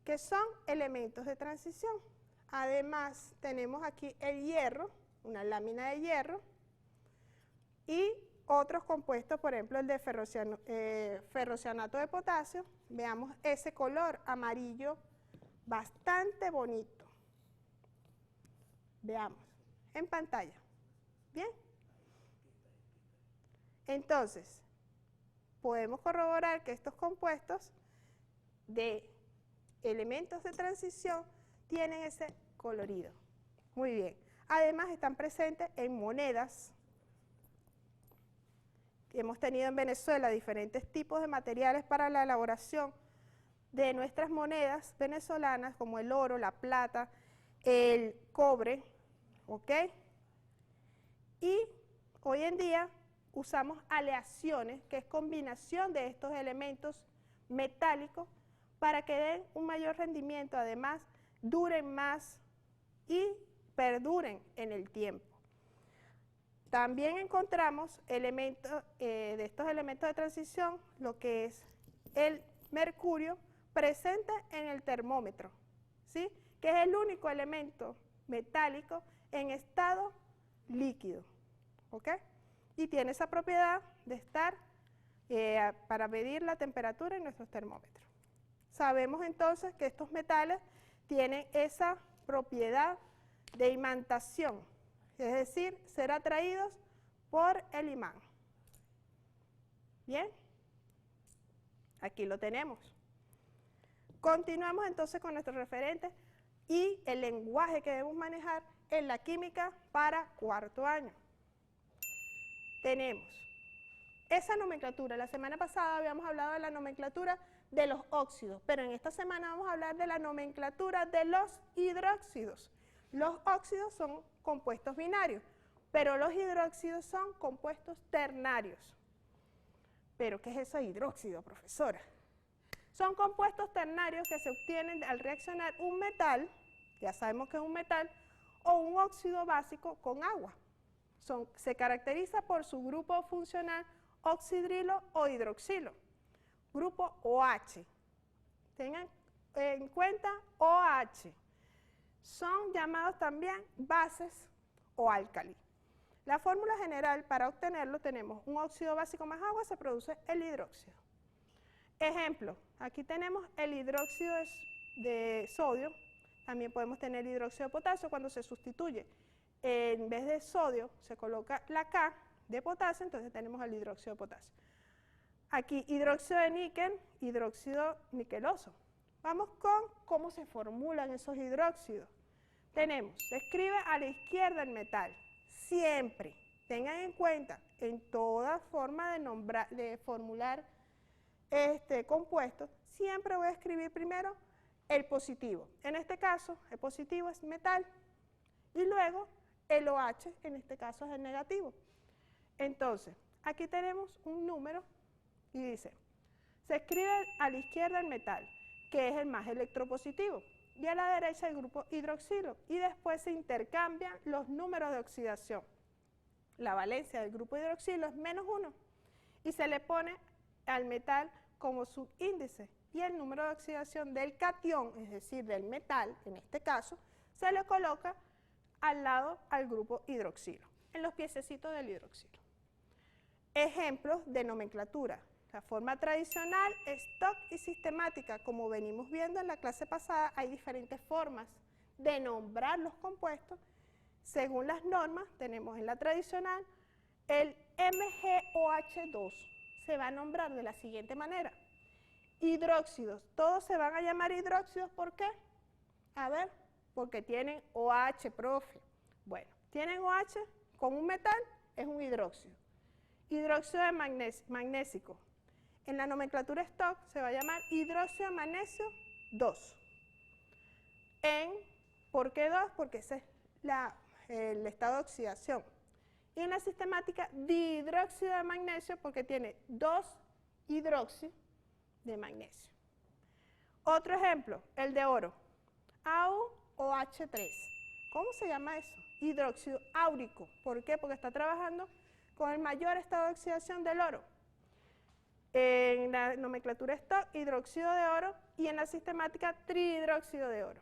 que son elementos de transición. Además, tenemos aquí el hierro, una lámina de hierro, y otros compuestos, por ejemplo, el de ferrocianato de potasio. Veamos ese color amarillo bastante bonito. Veamos, en pantalla. ¿Bien? Entonces, podemos corroborar que estos compuestos de elementos de transición tienen ese colorido. Muy bien. Además, están presentes en monedas. Hemos tenido en Venezuela diferentes tipos de materiales para la elaboración de nuestras monedas venezolanas, como el oro, la plata, el cobre, ¿ok? Y hoy en día usamos aleaciones, que es combinación de estos elementos metálicos para que den un mayor rendimiento, además duren más y perduren en el tiempo. También encontramos elementos de estos elementos de transición, lo que es el mercurio presente en el termómetro, ¿sí? Que es el único elemento metálico en estado líquido, ¿ok? Y tiene esa propiedad de estar para medir la temperatura en nuestros termómetros. Sabemos entonces que estos metales tienen esa propiedad de imantación, es decir, ser atraídos por el imán. Bien, aquí lo tenemos. Continuamos entonces con nuestros referentes y el lenguaje que debemos manejar en la química para cuarto año. Tenemos esa nomenclatura. La semana pasada habíamos hablado de la nomenclatura de los óxidos, pero en esta semana vamos a hablar de la nomenclatura de los hidróxidos. Los óxidos son compuestos binarios, pero los hidróxidos son compuestos ternarios. ¿Pero qué es eso de hidróxido, profesora? Son compuestos ternarios que se obtienen al reaccionar un metal, ya sabemos que es un metal, o un óxido básico con agua. Se caracteriza por su grupo funcional oxidrilo o hidroxilo, grupo OH. Tengan en cuenta OH. Son llamados también bases o álcali. La fórmula general para obtenerlo tenemos un óxido básico más agua, se produce el hidróxido. Ejemplo, aquí tenemos el hidróxido de sodio, también podemos tener hidróxido de potasio cuando se sustituye. En vez de sodio se coloca la K de potasio, entonces tenemos el hidróxido de potasio. Aquí hidróxido de níquel, hidróxido niqueloso. Vamos con cómo se formulan esos hidróxidos. Tenemos, se escribe a la izquierda el metal. Siempre tengan en cuenta, en toda forma de formular compuesto, siempre voy a escribir primero el positivo. En este caso, el positivo es metal. Y luego, el OH, en este caso, es el negativo. Entonces, aquí tenemos un número y dice, se escribe a la izquierda el metal, que es el más electropositivo, y a la derecha el grupo hidroxilo, y después se intercambian los números de oxidación. La valencia del grupo hidroxilo es -1, y se le pone al metal como subíndice, y el número de oxidación del catión, es decir, del metal, en este caso, se le coloca al lado al grupo hidroxilo, en los piececitos del hidroxilo. Ejemplos de nomenclatura. La forma tradicional, stock y sistemática. Como venimos viendo en la clase pasada, hay diferentes formas de nombrar los compuestos. Según las normas, tenemos en la tradicional el MgOH2. Se va a nombrar de la siguiente manera. Hidróxidos, todos se van a llamar hidróxidos, ¿por qué? A ver, porque tienen OH, profe. Bueno, tienen OH con un metal, es un hidróxido. Hidróxido de magnésico. En la nomenclatura stock se va a llamar hidróxido de magnesio 2. ¿Por qué 2? Porque ese es el estado de oxidación. Y en la sistemática, dihidróxido de magnesio, porque tiene 2 hidróxidos de magnesio. Otro ejemplo, el de oro. AuOH3. ¿Cómo se llama eso? Hidróxido áurico. ¿Por qué? Porque está trabajando con el mayor estado de oxidación del oro. En la nomenclatura stock, hidróxido de oro, y en la sistemática, trihidróxido de oro.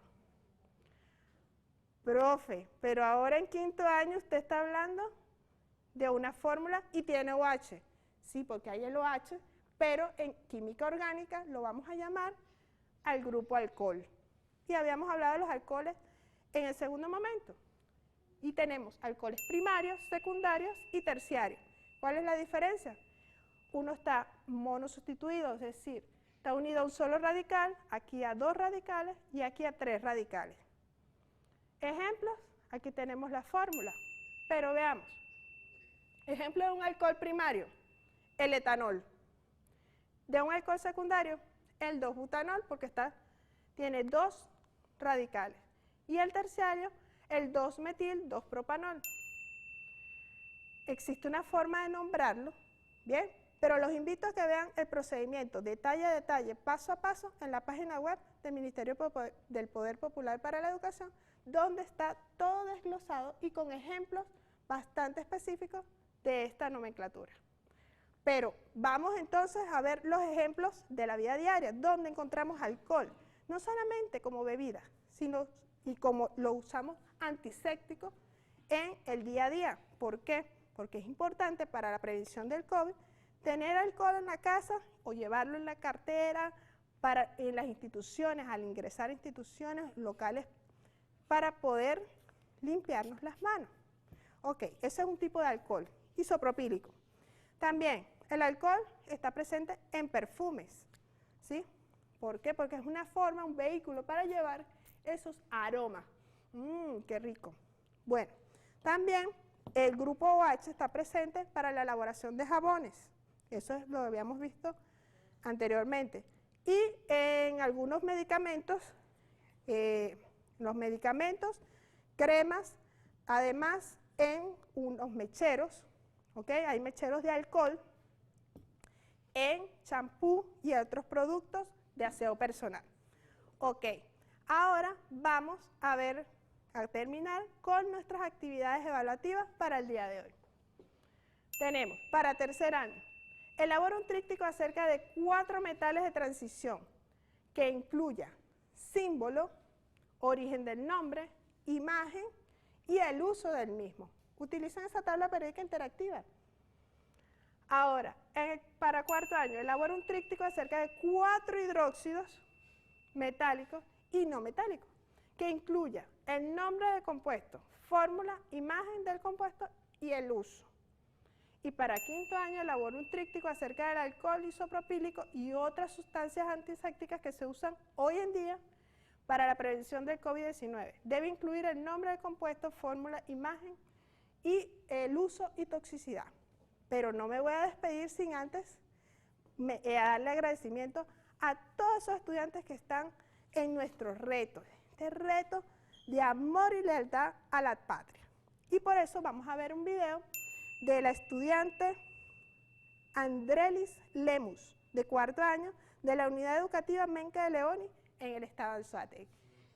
Profe, pero ahora en quinto año usted está hablando de una fórmula y tiene OH. Sí, porque hay el OH, pero en química orgánica lo vamos a llamar al grupo alcohol. Y habíamos hablado de los alcoholes en el segundo momento. Y tenemos alcoholes primarios, secundarios y terciarios. ¿Cuál es la diferencia? Uno está monosustituido, es decir, está unido a un solo radical, aquí a 2 radicales y aquí a 3 radicales. Ejemplos, aquí tenemos la fórmula, pero veamos. Ejemplo de un alcohol primario, el etanol. De un alcohol secundario, el 2-butanol, porque tiene 2 radicales. Y el terciario, el 2-metil-2-propanol. Existe una forma de nombrarlo, ¿bien? Pero los invito a que vean el procedimiento detalle a detalle, paso a paso, en la página web del Ministerio del Poder Popular para la Educación, donde está todo desglosado y con ejemplos bastante específicos de esta nomenclatura. Pero vamos entonces a ver los ejemplos de la vida diaria, donde encontramos alcohol, no solamente como bebida, sino y como lo usamos antiséptico en el día a día. ¿Por qué? Porque es importante para la prevención del COVID tener alcohol en la casa o llevarlo en la cartera, en las instituciones, al ingresar a instituciones locales, para poder limpiarnos las manos. Ok, ese es un tipo de alcohol, isopropílico. También el alcohol está presente en perfumes, ¿sí? ¿Por qué? Porque es una forma, un vehículo para llevar esos aromas. ¡Qué rico! Bueno, también el grupo OH está presente para la elaboración de jabones. Eso lo habíamos visto anteriormente. Y en algunos medicamentos, cremas, además en unos mecheros, ¿ok? Hay mecheros de alcohol en champú y otros productos de aseo personal. Ok, ahora vamos a terminar con nuestras actividades evaluativas para el día de hoy. Tenemos, para tercer año, elabora un tríptico acerca de 4 metales de transición que incluya símbolo, origen del nombre, imagen y el uso del mismo. Utilizan esa tabla periódica interactiva. Ahora, para cuarto año, elabora un tríptico acerca de 4 hidróxidos metálicos y no metálicos, que incluya el nombre del compuesto, fórmula, imagen del compuesto y el uso. Y para quinto año elabora un tríptico acerca del alcohol isopropílico y otras sustancias antisépticas que se usan hoy en día para la prevención del COVID-19. Debe incluir el nombre del compuesto, fórmula, imagen y el uso y toxicidad. Pero no me voy a despedir sin antes darle agradecimiento a todos esos estudiantes que están en nuestros retos, este reto de amor y lealtad a la patria. Y por eso vamos a ver un video de la estudiante Andrelis Lemus, de cuarto año, de la Unidad Educativa Menca de Leoni, en el estado de Anzoátegui.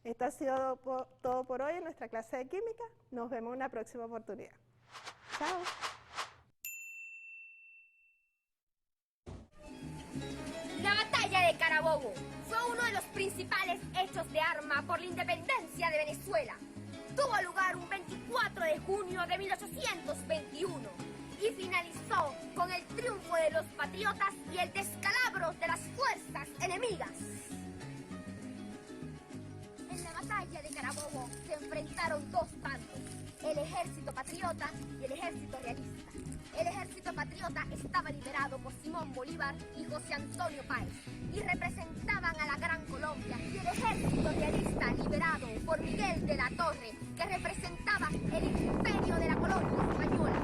Esto ha sido todo por hoy en nuestra clase de química. Nos vemos en una próxima oportunidad. Chao. La batalla de Carabobo fue uno de los principales hechos de arma por la independencia de Venezuela. Tuvo lugar un 24 de junio de 1821 y finalizó con el triunfo de los patriotas y el descalabro de las fuerzas enemigas. En la batalla de Carabobo se enfrentaron 2 bandos, el ejército patriota y el ejército realista. El ejército patriota estaba liderado por Simón Bolívar y José Antonio Páez y representaban a la Gran Colombia, y el ejército realista liderado por Miguel de la Torre, que representaba el imperio de la colonia española.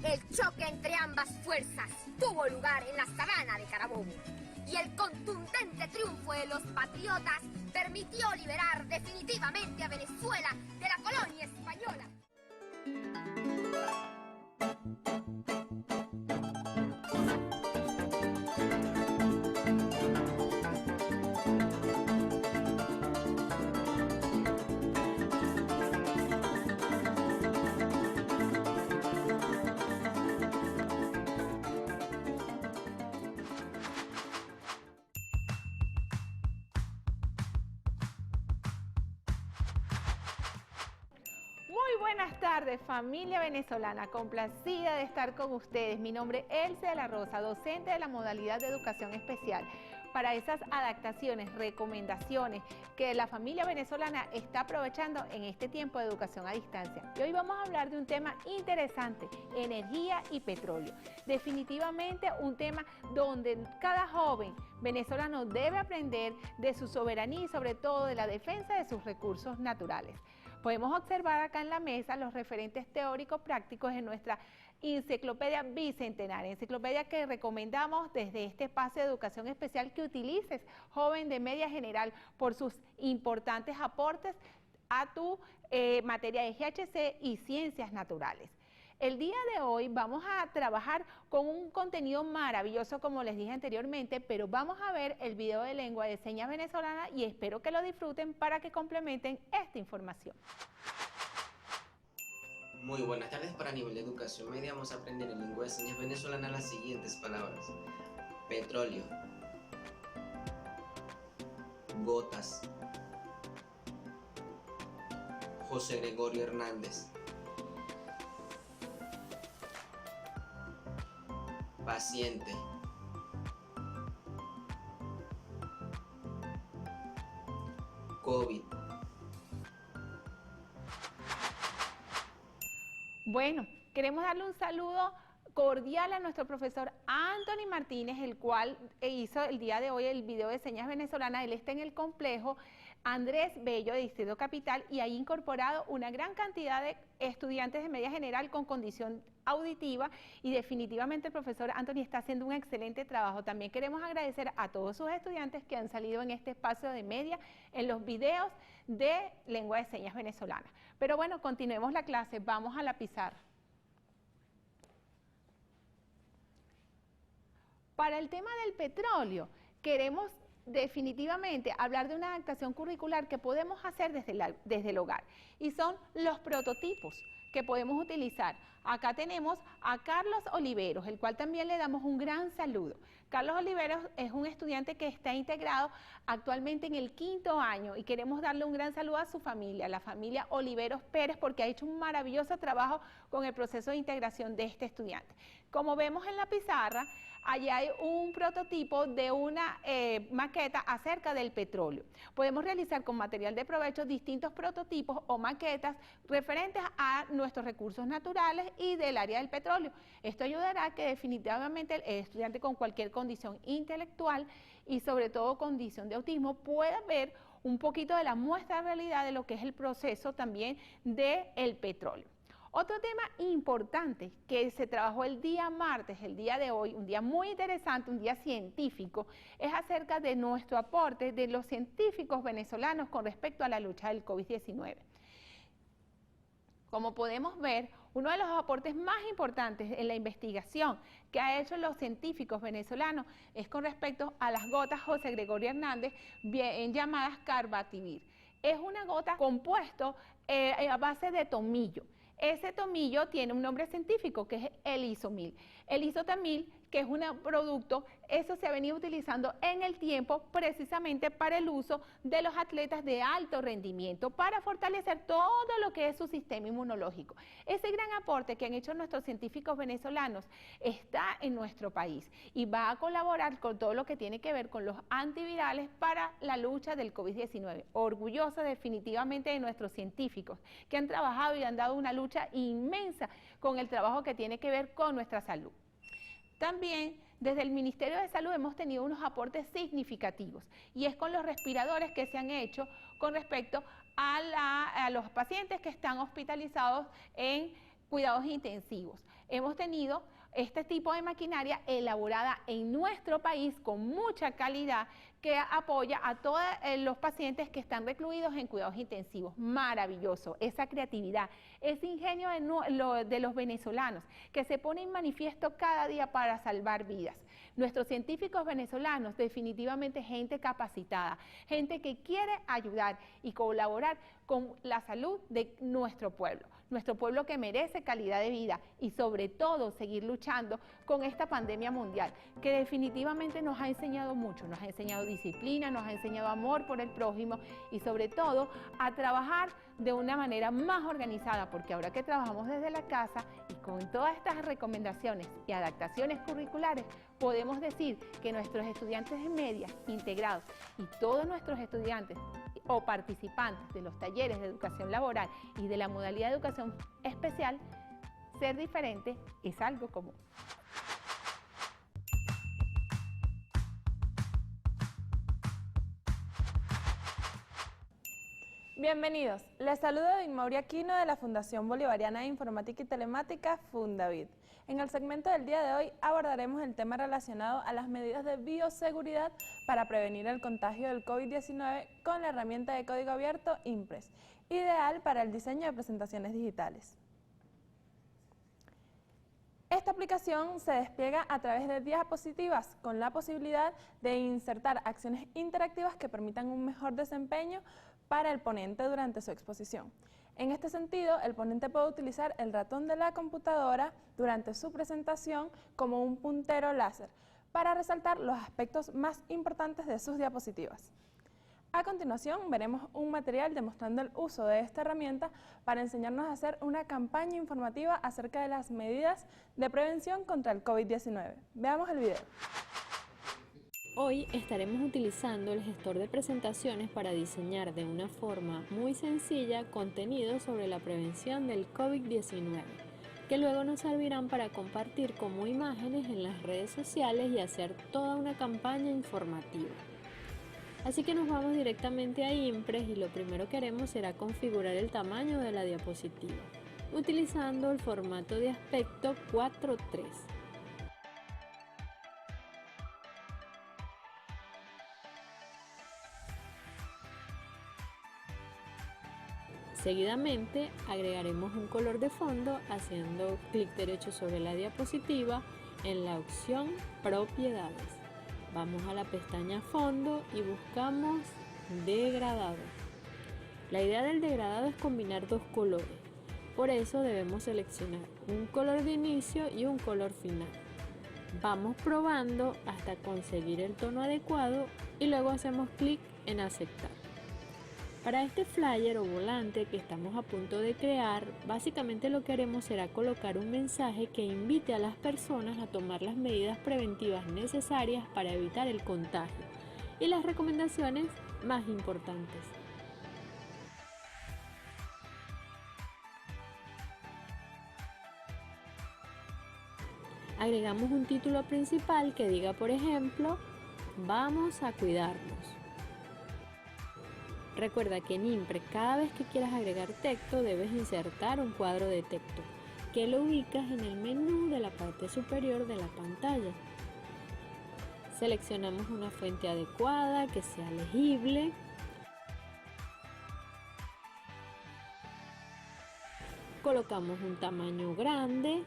El choque entre ambas fuerzas tuvo lugar en la sabana de Carabobo y el contundente triunfo de los patriotas permitió liberar definitivamente a Venezuela de la colonia española. Buenas tardes, familia venezolana, complacida de estar con ustedes. Mi nombre es Elsa de la Rosa, docente de la modalidad de educación especial. para esas adaptaciones, recomendaciones que la familia venezolana está aprovechando en este tiempo de educación a distancia. Y hoy vamos a hablar de un tema interesante, energía y petróleo. Definitivamente un tema donde cada joven venezolano debe aprender de su soberanía y sobre todo de la defensa de sus recursos naturales. Podemos observar acá en la mesa los referentes teóricos prácticos en nuestra enciclopedia bicentenaria, enciclopedia que recomendamos desde este espacio de educación especial que utilices, joven de media general, por sus importantes aportes a tu materia de GHC y ciencias naturales. El día de hoy vamos a trabajar con un contenido maravilloso, como les dije anteriormente, pero vamos a ver el video de lengua de señas venezolana y espero que lo disfruten para que complementen esta información. Muy buenas tardes. Para nivel de educación media vamos a aprender en lengua de señas venezolana las siguientes palabras: petróleo, gotas, José Gregorio Hernández, paciente, COVID. Bueno, queremos darle un saludo cordial a nuestro profesor Anthony Martínez, el cual hizo el día de hoy el video de señas venezolanas. Él está en el complejo Andrés Bello de Distrito Capital y ha incorporado una gran cantidad de estudiantes de media general con condición auditiva y definitivamente el profesor Anthony está haciendo un excelente trabajo. También queremos agradecer a todos sus estudiantes que han salido en este espacio de media en los videos de lengua de señas venezolana. Pero bueno, continuemos la clase, vamos a la pizarra. Para el tema del petróleo, queremos definitivamente hablar de una adaptación curricular que podemos hacer desde el hogar y son los prototipos que podemos utilizar. Acá tenemos a Carlos Oliveros, el cual también le damos un gran saludo. Carlos Oliveros es un estudiante que está integrado actualmente en el 5º año y queremos darle un gran saludo a su familia, la familia Oliveros Pérez, porque ha hecho un maravilloso trabajo con el proceso de integración de este estudiante. Como vemos en la pizarra, allí hay un prototipo de una maqueta acerca del petróleo. Podemos realizar con material de provecho distintos prototipos o maquetas referentes a nuestros recursos naturales y del área del petróleo. Esto ayudará a que definitivamente el estudiante con cualquier condición intelectual y sobre todo condición de autismo pueda ver un poquito de la muestra de realidad de lo que es el proceso también del petróleo. Otro tema importante que se trabajó el día martes, el día de hoy, un día muy interesante, un día científico, es acerca de nuestro aporte de los científicos venezolanos con respecto a la lucha del COVID-19. Como podemos ver, uno de los aportes más importantes en la investigación que ha hecho los científicos venezolanos es con respecto a las gotas José Gregorio Hernández, bien llamadas Carbativir. Es una gota compuesto a base de tomillo. Ese tomillo tiene un nombre científico que es el isomil. El isotamil, que es un producto, eso se ha venido utilizando en el tiempo precisamente para el uso de los atletas de alto rendimiento, para fortalecer todo lo que es su sistema inmunológico. Ese gran aporte que han hecho nuestros científicos venezolanos está en nuestro país y va a colaborar con todo lo que tiene que ver con los antivirales para la lucha del COVID-19. Orgullosa definitivamente de nuestros científicos que han trabajado y han dado una lucha inmensa con el trabajo que tiene que ver con nuestra salud. También desde el Ministerio de Salud hemos tenido unos aportes significativos y es con los respiradores que se han hecho con respecto a los pacientes que están hospitalizados en cuidados intensivos. Hemos tenido este tipo de maquinaria elaborada en nuestro país con mucha calidad que apoya a todos los pacientes que están recluidos en cuidados intensivos. Maravilloso, esa creatividad, ese ingenio de los venezolanos que se pone en manifiesto cada día para salvar vidas. Nuestros científicos venezolanos, definitivamente gente capacitada, gente que quiere ayudar y colaborar con la salud de nuestro pueblo que merece calidad de vida y sobre todo seguir luchando con esta pandemia mundial que definitivamente nos ha enseñado mucho, nos ha enseñado disciplina, nos ha enseñado amor por el prójimo y sobre todo a trabajar de una manera más organizada, porque ahora que trabajamos desde la casa y con todas estas recomendaciones y adaptaciones curriculares, podemos decir que nuestros estudiantes de media integrados y todos nuestros estudiantes o participantes de los talleres de educación laboral y de la modalidad de educación especial, ser diferente es algo común. Bienvenidos, les saluda Inmauri Aquino de la Fundación Bolivariana de Informática y Telemática, Fundavid. En el segmento del día de hoy abordaremos el tema relacionado a las medidas de bioseguridad para prevenir el contagio del COVID-19 con la herramienta de código abierto Impress, ideal para el diseño de presentaciones digitales. Esta aplicación se despliega a través de diapositivas con la posibilidad de insertar acciones interactivas que permitan un mejor desempeño para el ponente durante su exposición. En este sentido, el ponente puede utilizar el ratón de la computadora durante su presentación como un puntero láser para resaltar los aspectos más importantes de sus diapositivas. A continuación, veremos un material demostrando el uso de esta herramienta para enseñarnos a hacer una campaña informativa acerca de las medidas de prevención contra el COVID-19. Veamos el video. Hoy estaremos utilizando el gestor de presentaciones para diseñar de una forma muy sencilla contenido sobre la prevención del COVID-19, que luego nos servirán para compartir como imágenes en las redes sociales y hacer toda una campaña informativa. Así que nos vamos directamente a Impress y lo primero que haremos será configurar el tamaño de la diapositiva, utilizando el formato de aspecto 4:3. Seguidamente agregaremos un color de fondo haciendo clic derecho sobre la diapositiva en la opción Propiedades. Vamos a la pestaña Fondo y buscamos Degradado. La idea del degradado es combinar dos colores, por eso debemos seleccionar un color de inicio y un color final. Vamos probando hasta conseguir el tono adecuado y luego hacemos clic en Aceptar. Para este flyer o volante que estamos a punto de crear, básicamente lo que haremos será colocar un mensaje que invite a las personas a tomar las medidas preventivas necesarias para evitar el contagio y las recomendaciones más importantes. Agregamos un título principal que diga, por ejemplo, "Vamos a cuidarnos". Recuerda que en Impress cada vez que quieras agregar texto debes insertar un cuadro de texto que lo ubicas en el menú de la parte superior de la pantalla. Seleccionamos una fuente adecuada que sea legible. Colocamos un tamaño grande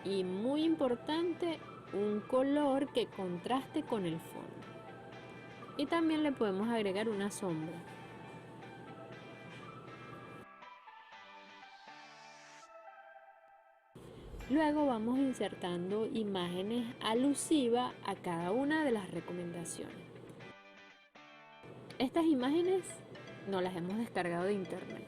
y, muy importante, un color que contraste con el fondo. Y también le podemos agregar una sombra. Luego vamos insertando imágenes alusivas a cada una de las recomendaciones. Estas imágenes no las hemos descargado de internet.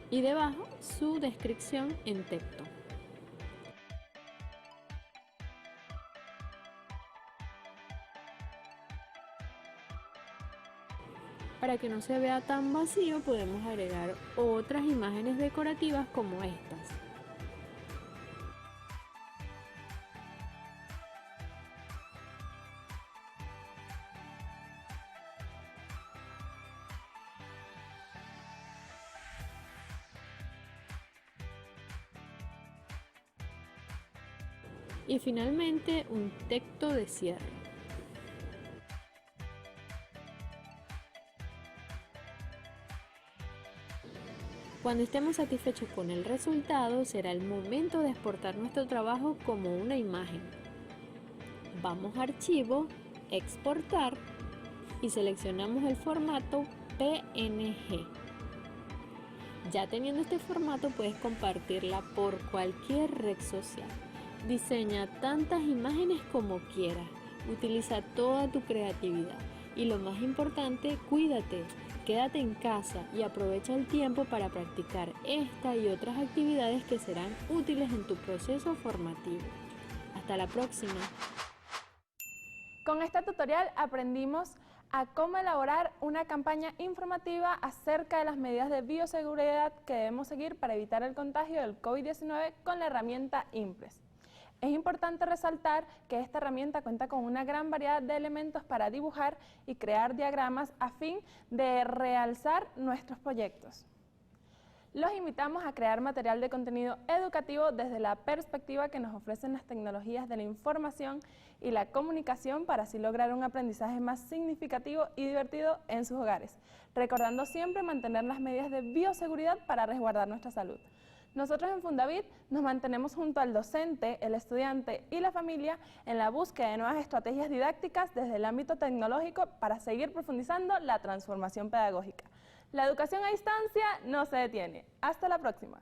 Y debajo su descripción en texto. Para que no se vea tan vacío, podemos agregar otras imágenes decorativas como estas. Y finalmente, un texto de cierre. Cuando estemos satisfechos con el resultado, será el momento de exportar nuestro trabajo como una imagen. Vamos a Archivo, Exportar y seleccionamos el formato PNG. Ya teniendo este formato puedes compartirla por cualquier red social. Diseña tantas imágenes como quieras. Utiliza toda tu creatividad. Y lo más importante, cuídate. Quédate en casa y aprovecha el tiempo para practicar esta y otras actividades que serán útiles en tu proceso formativo. Hasta la próxima. Con este tutorial aprendimos a cómo elaborar una campaña informativa acerca de las medidas de bioseguridad que debemos seguir para evitar el contagio del COVID-19 con la herramienta Impress. Es importante resaltar que esta herramienta cuenta con una gran variedad de elementos para dibujar y crear diagramas a fin de realzar nuestros proyectos. Los invitamos a crear material de contenido educativo desde la perspectiva que nos ofrecen las tecnologías de la información y la comunicación para así lograr un aprendizaje más significativo y divertido en sus hogares, recordando siempre mantener las medidas de bioseguridad para resguardar nuestra salud. Nosotros en Fundavit nos mantenemos junto al docente, el estudiante y la familia en la búsqueda de nuevas estrategias didácticas desde el ámbito tecnológico para seguir profundizando la transformación pedagógica. La educación a distancia no se detiene. Hasta la próxima.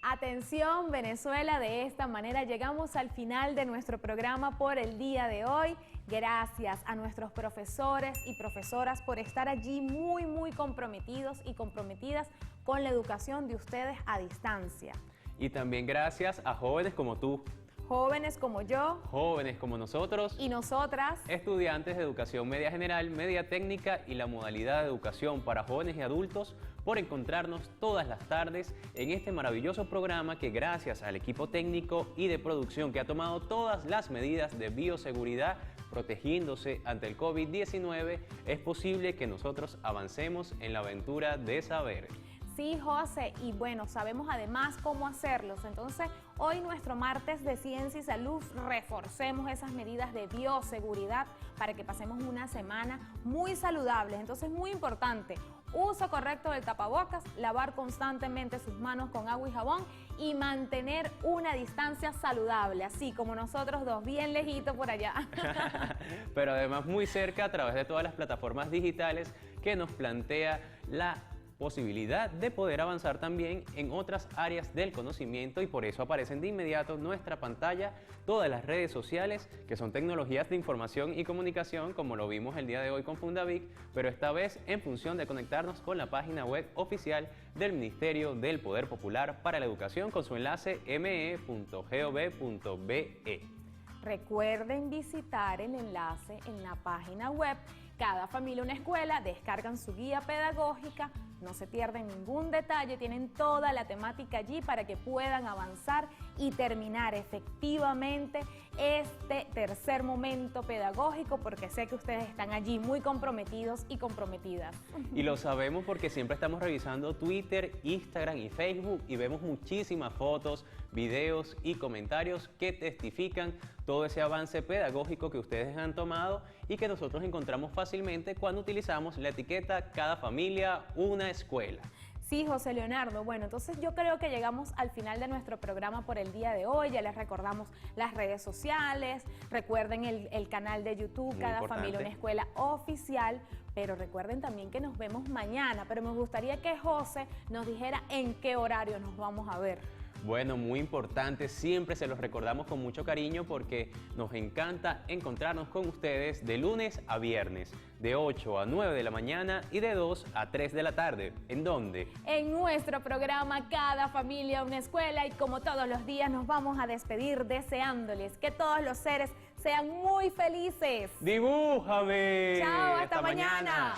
Atención Venezuela, de esta manera llegamos al final de nuestro programa por el día de hoy. Gracias a nuestros profesores y profesoras por estar allí muy comprometidos y comprometidas con la educación de ustedes a distancia. Y también gracias a jóvenes como tú. Jóvenes como yo. Jóvenes como nosotros. Y nosotras. Estudiantes de Educación Media General, Media Técnica y la modalidad de Educación para Jóvenes y Adultos por encontrarnos todas las tardes en este maravilloso programa que gracias al equipo técnico y de producción que ha tomado todas las medidas de bioseguridad protegiéndose ante el COVID-19, es posible que nosotros avancemos en la aventura de saber. Sí, José, y bueno, sabemos además cómo hacerlos. Entonces, hoy nuestro martes de Ciencia y Salud, reforcemos esas medidas de bioseguridad para que pasemos una semana muy saludable. Entonces, muy importante, uso correcto del tapabocas, lavar constantemente sus manos con agua y jabón y mantener una distancia saludable, así como nosotros dos, bien lejito por allá. Pero además muy cerca a través de todas las plataformas digitales que nos plantea la posibilidad de poder avanzar también en otras áreas del conocimiento y por eso aparecen de inmediato en nuestra pantalla todas las redes sociales que son tecnologías de información y comunicación como lo vimos el día de hoy con Fundavit, pero esta vez en función de conectarnos con la página web oficial del Ministerio del Poder Popular para la Educación con su enlace me.gov.be. Recuerden visitar el enlace en la página web. Cada familia una escuela, descargan su guía pedagógica, no se pierden ningún detalle, tienen toda la temática allí para que puedan avanzar y terminar efectivamente este tercer momento pedagógico, porque sé que ustedes están allí muy comprometidos y comprometidas. Y lo sabemos porque siempre estamos revisando Twitter, Instagram y Facebook y vemos muchísimas fotos, videos y comentarios que testifican todo ese avance pedagógico que ustedes han tomado y que nosotros encontramos fácilmente cuando utilizamos la etiqueta Cada Familia Una Escuela. Sí, José Leonardo. Bueno, entonces yo creo que llegamos al final de nuestro programa por el día de hoy. Ya les recordamos las redes sociales, recuerden el canal de YouTube, Cada Familia Una Escuela Oficial, pero recuerden también que nos vemos mañana. Pero me gustaría que José nos dijera en qué horario nos vamos a ver. Bueno, muy importante, siempre se los recordamos con mucho cariño porque nos encanta encontrarnos con ustedes de lunes a viernes, de 8 a 9 de la mañana y de 2 a 3 de la tarde. ¿En dónde? En nuestro programa Cada Familia Una Escuela, y como todos los días nos vamos a despedir deseándoles que todos los seres sean muy felices. ¡Dibújame! ¡Chao, hasta mañana!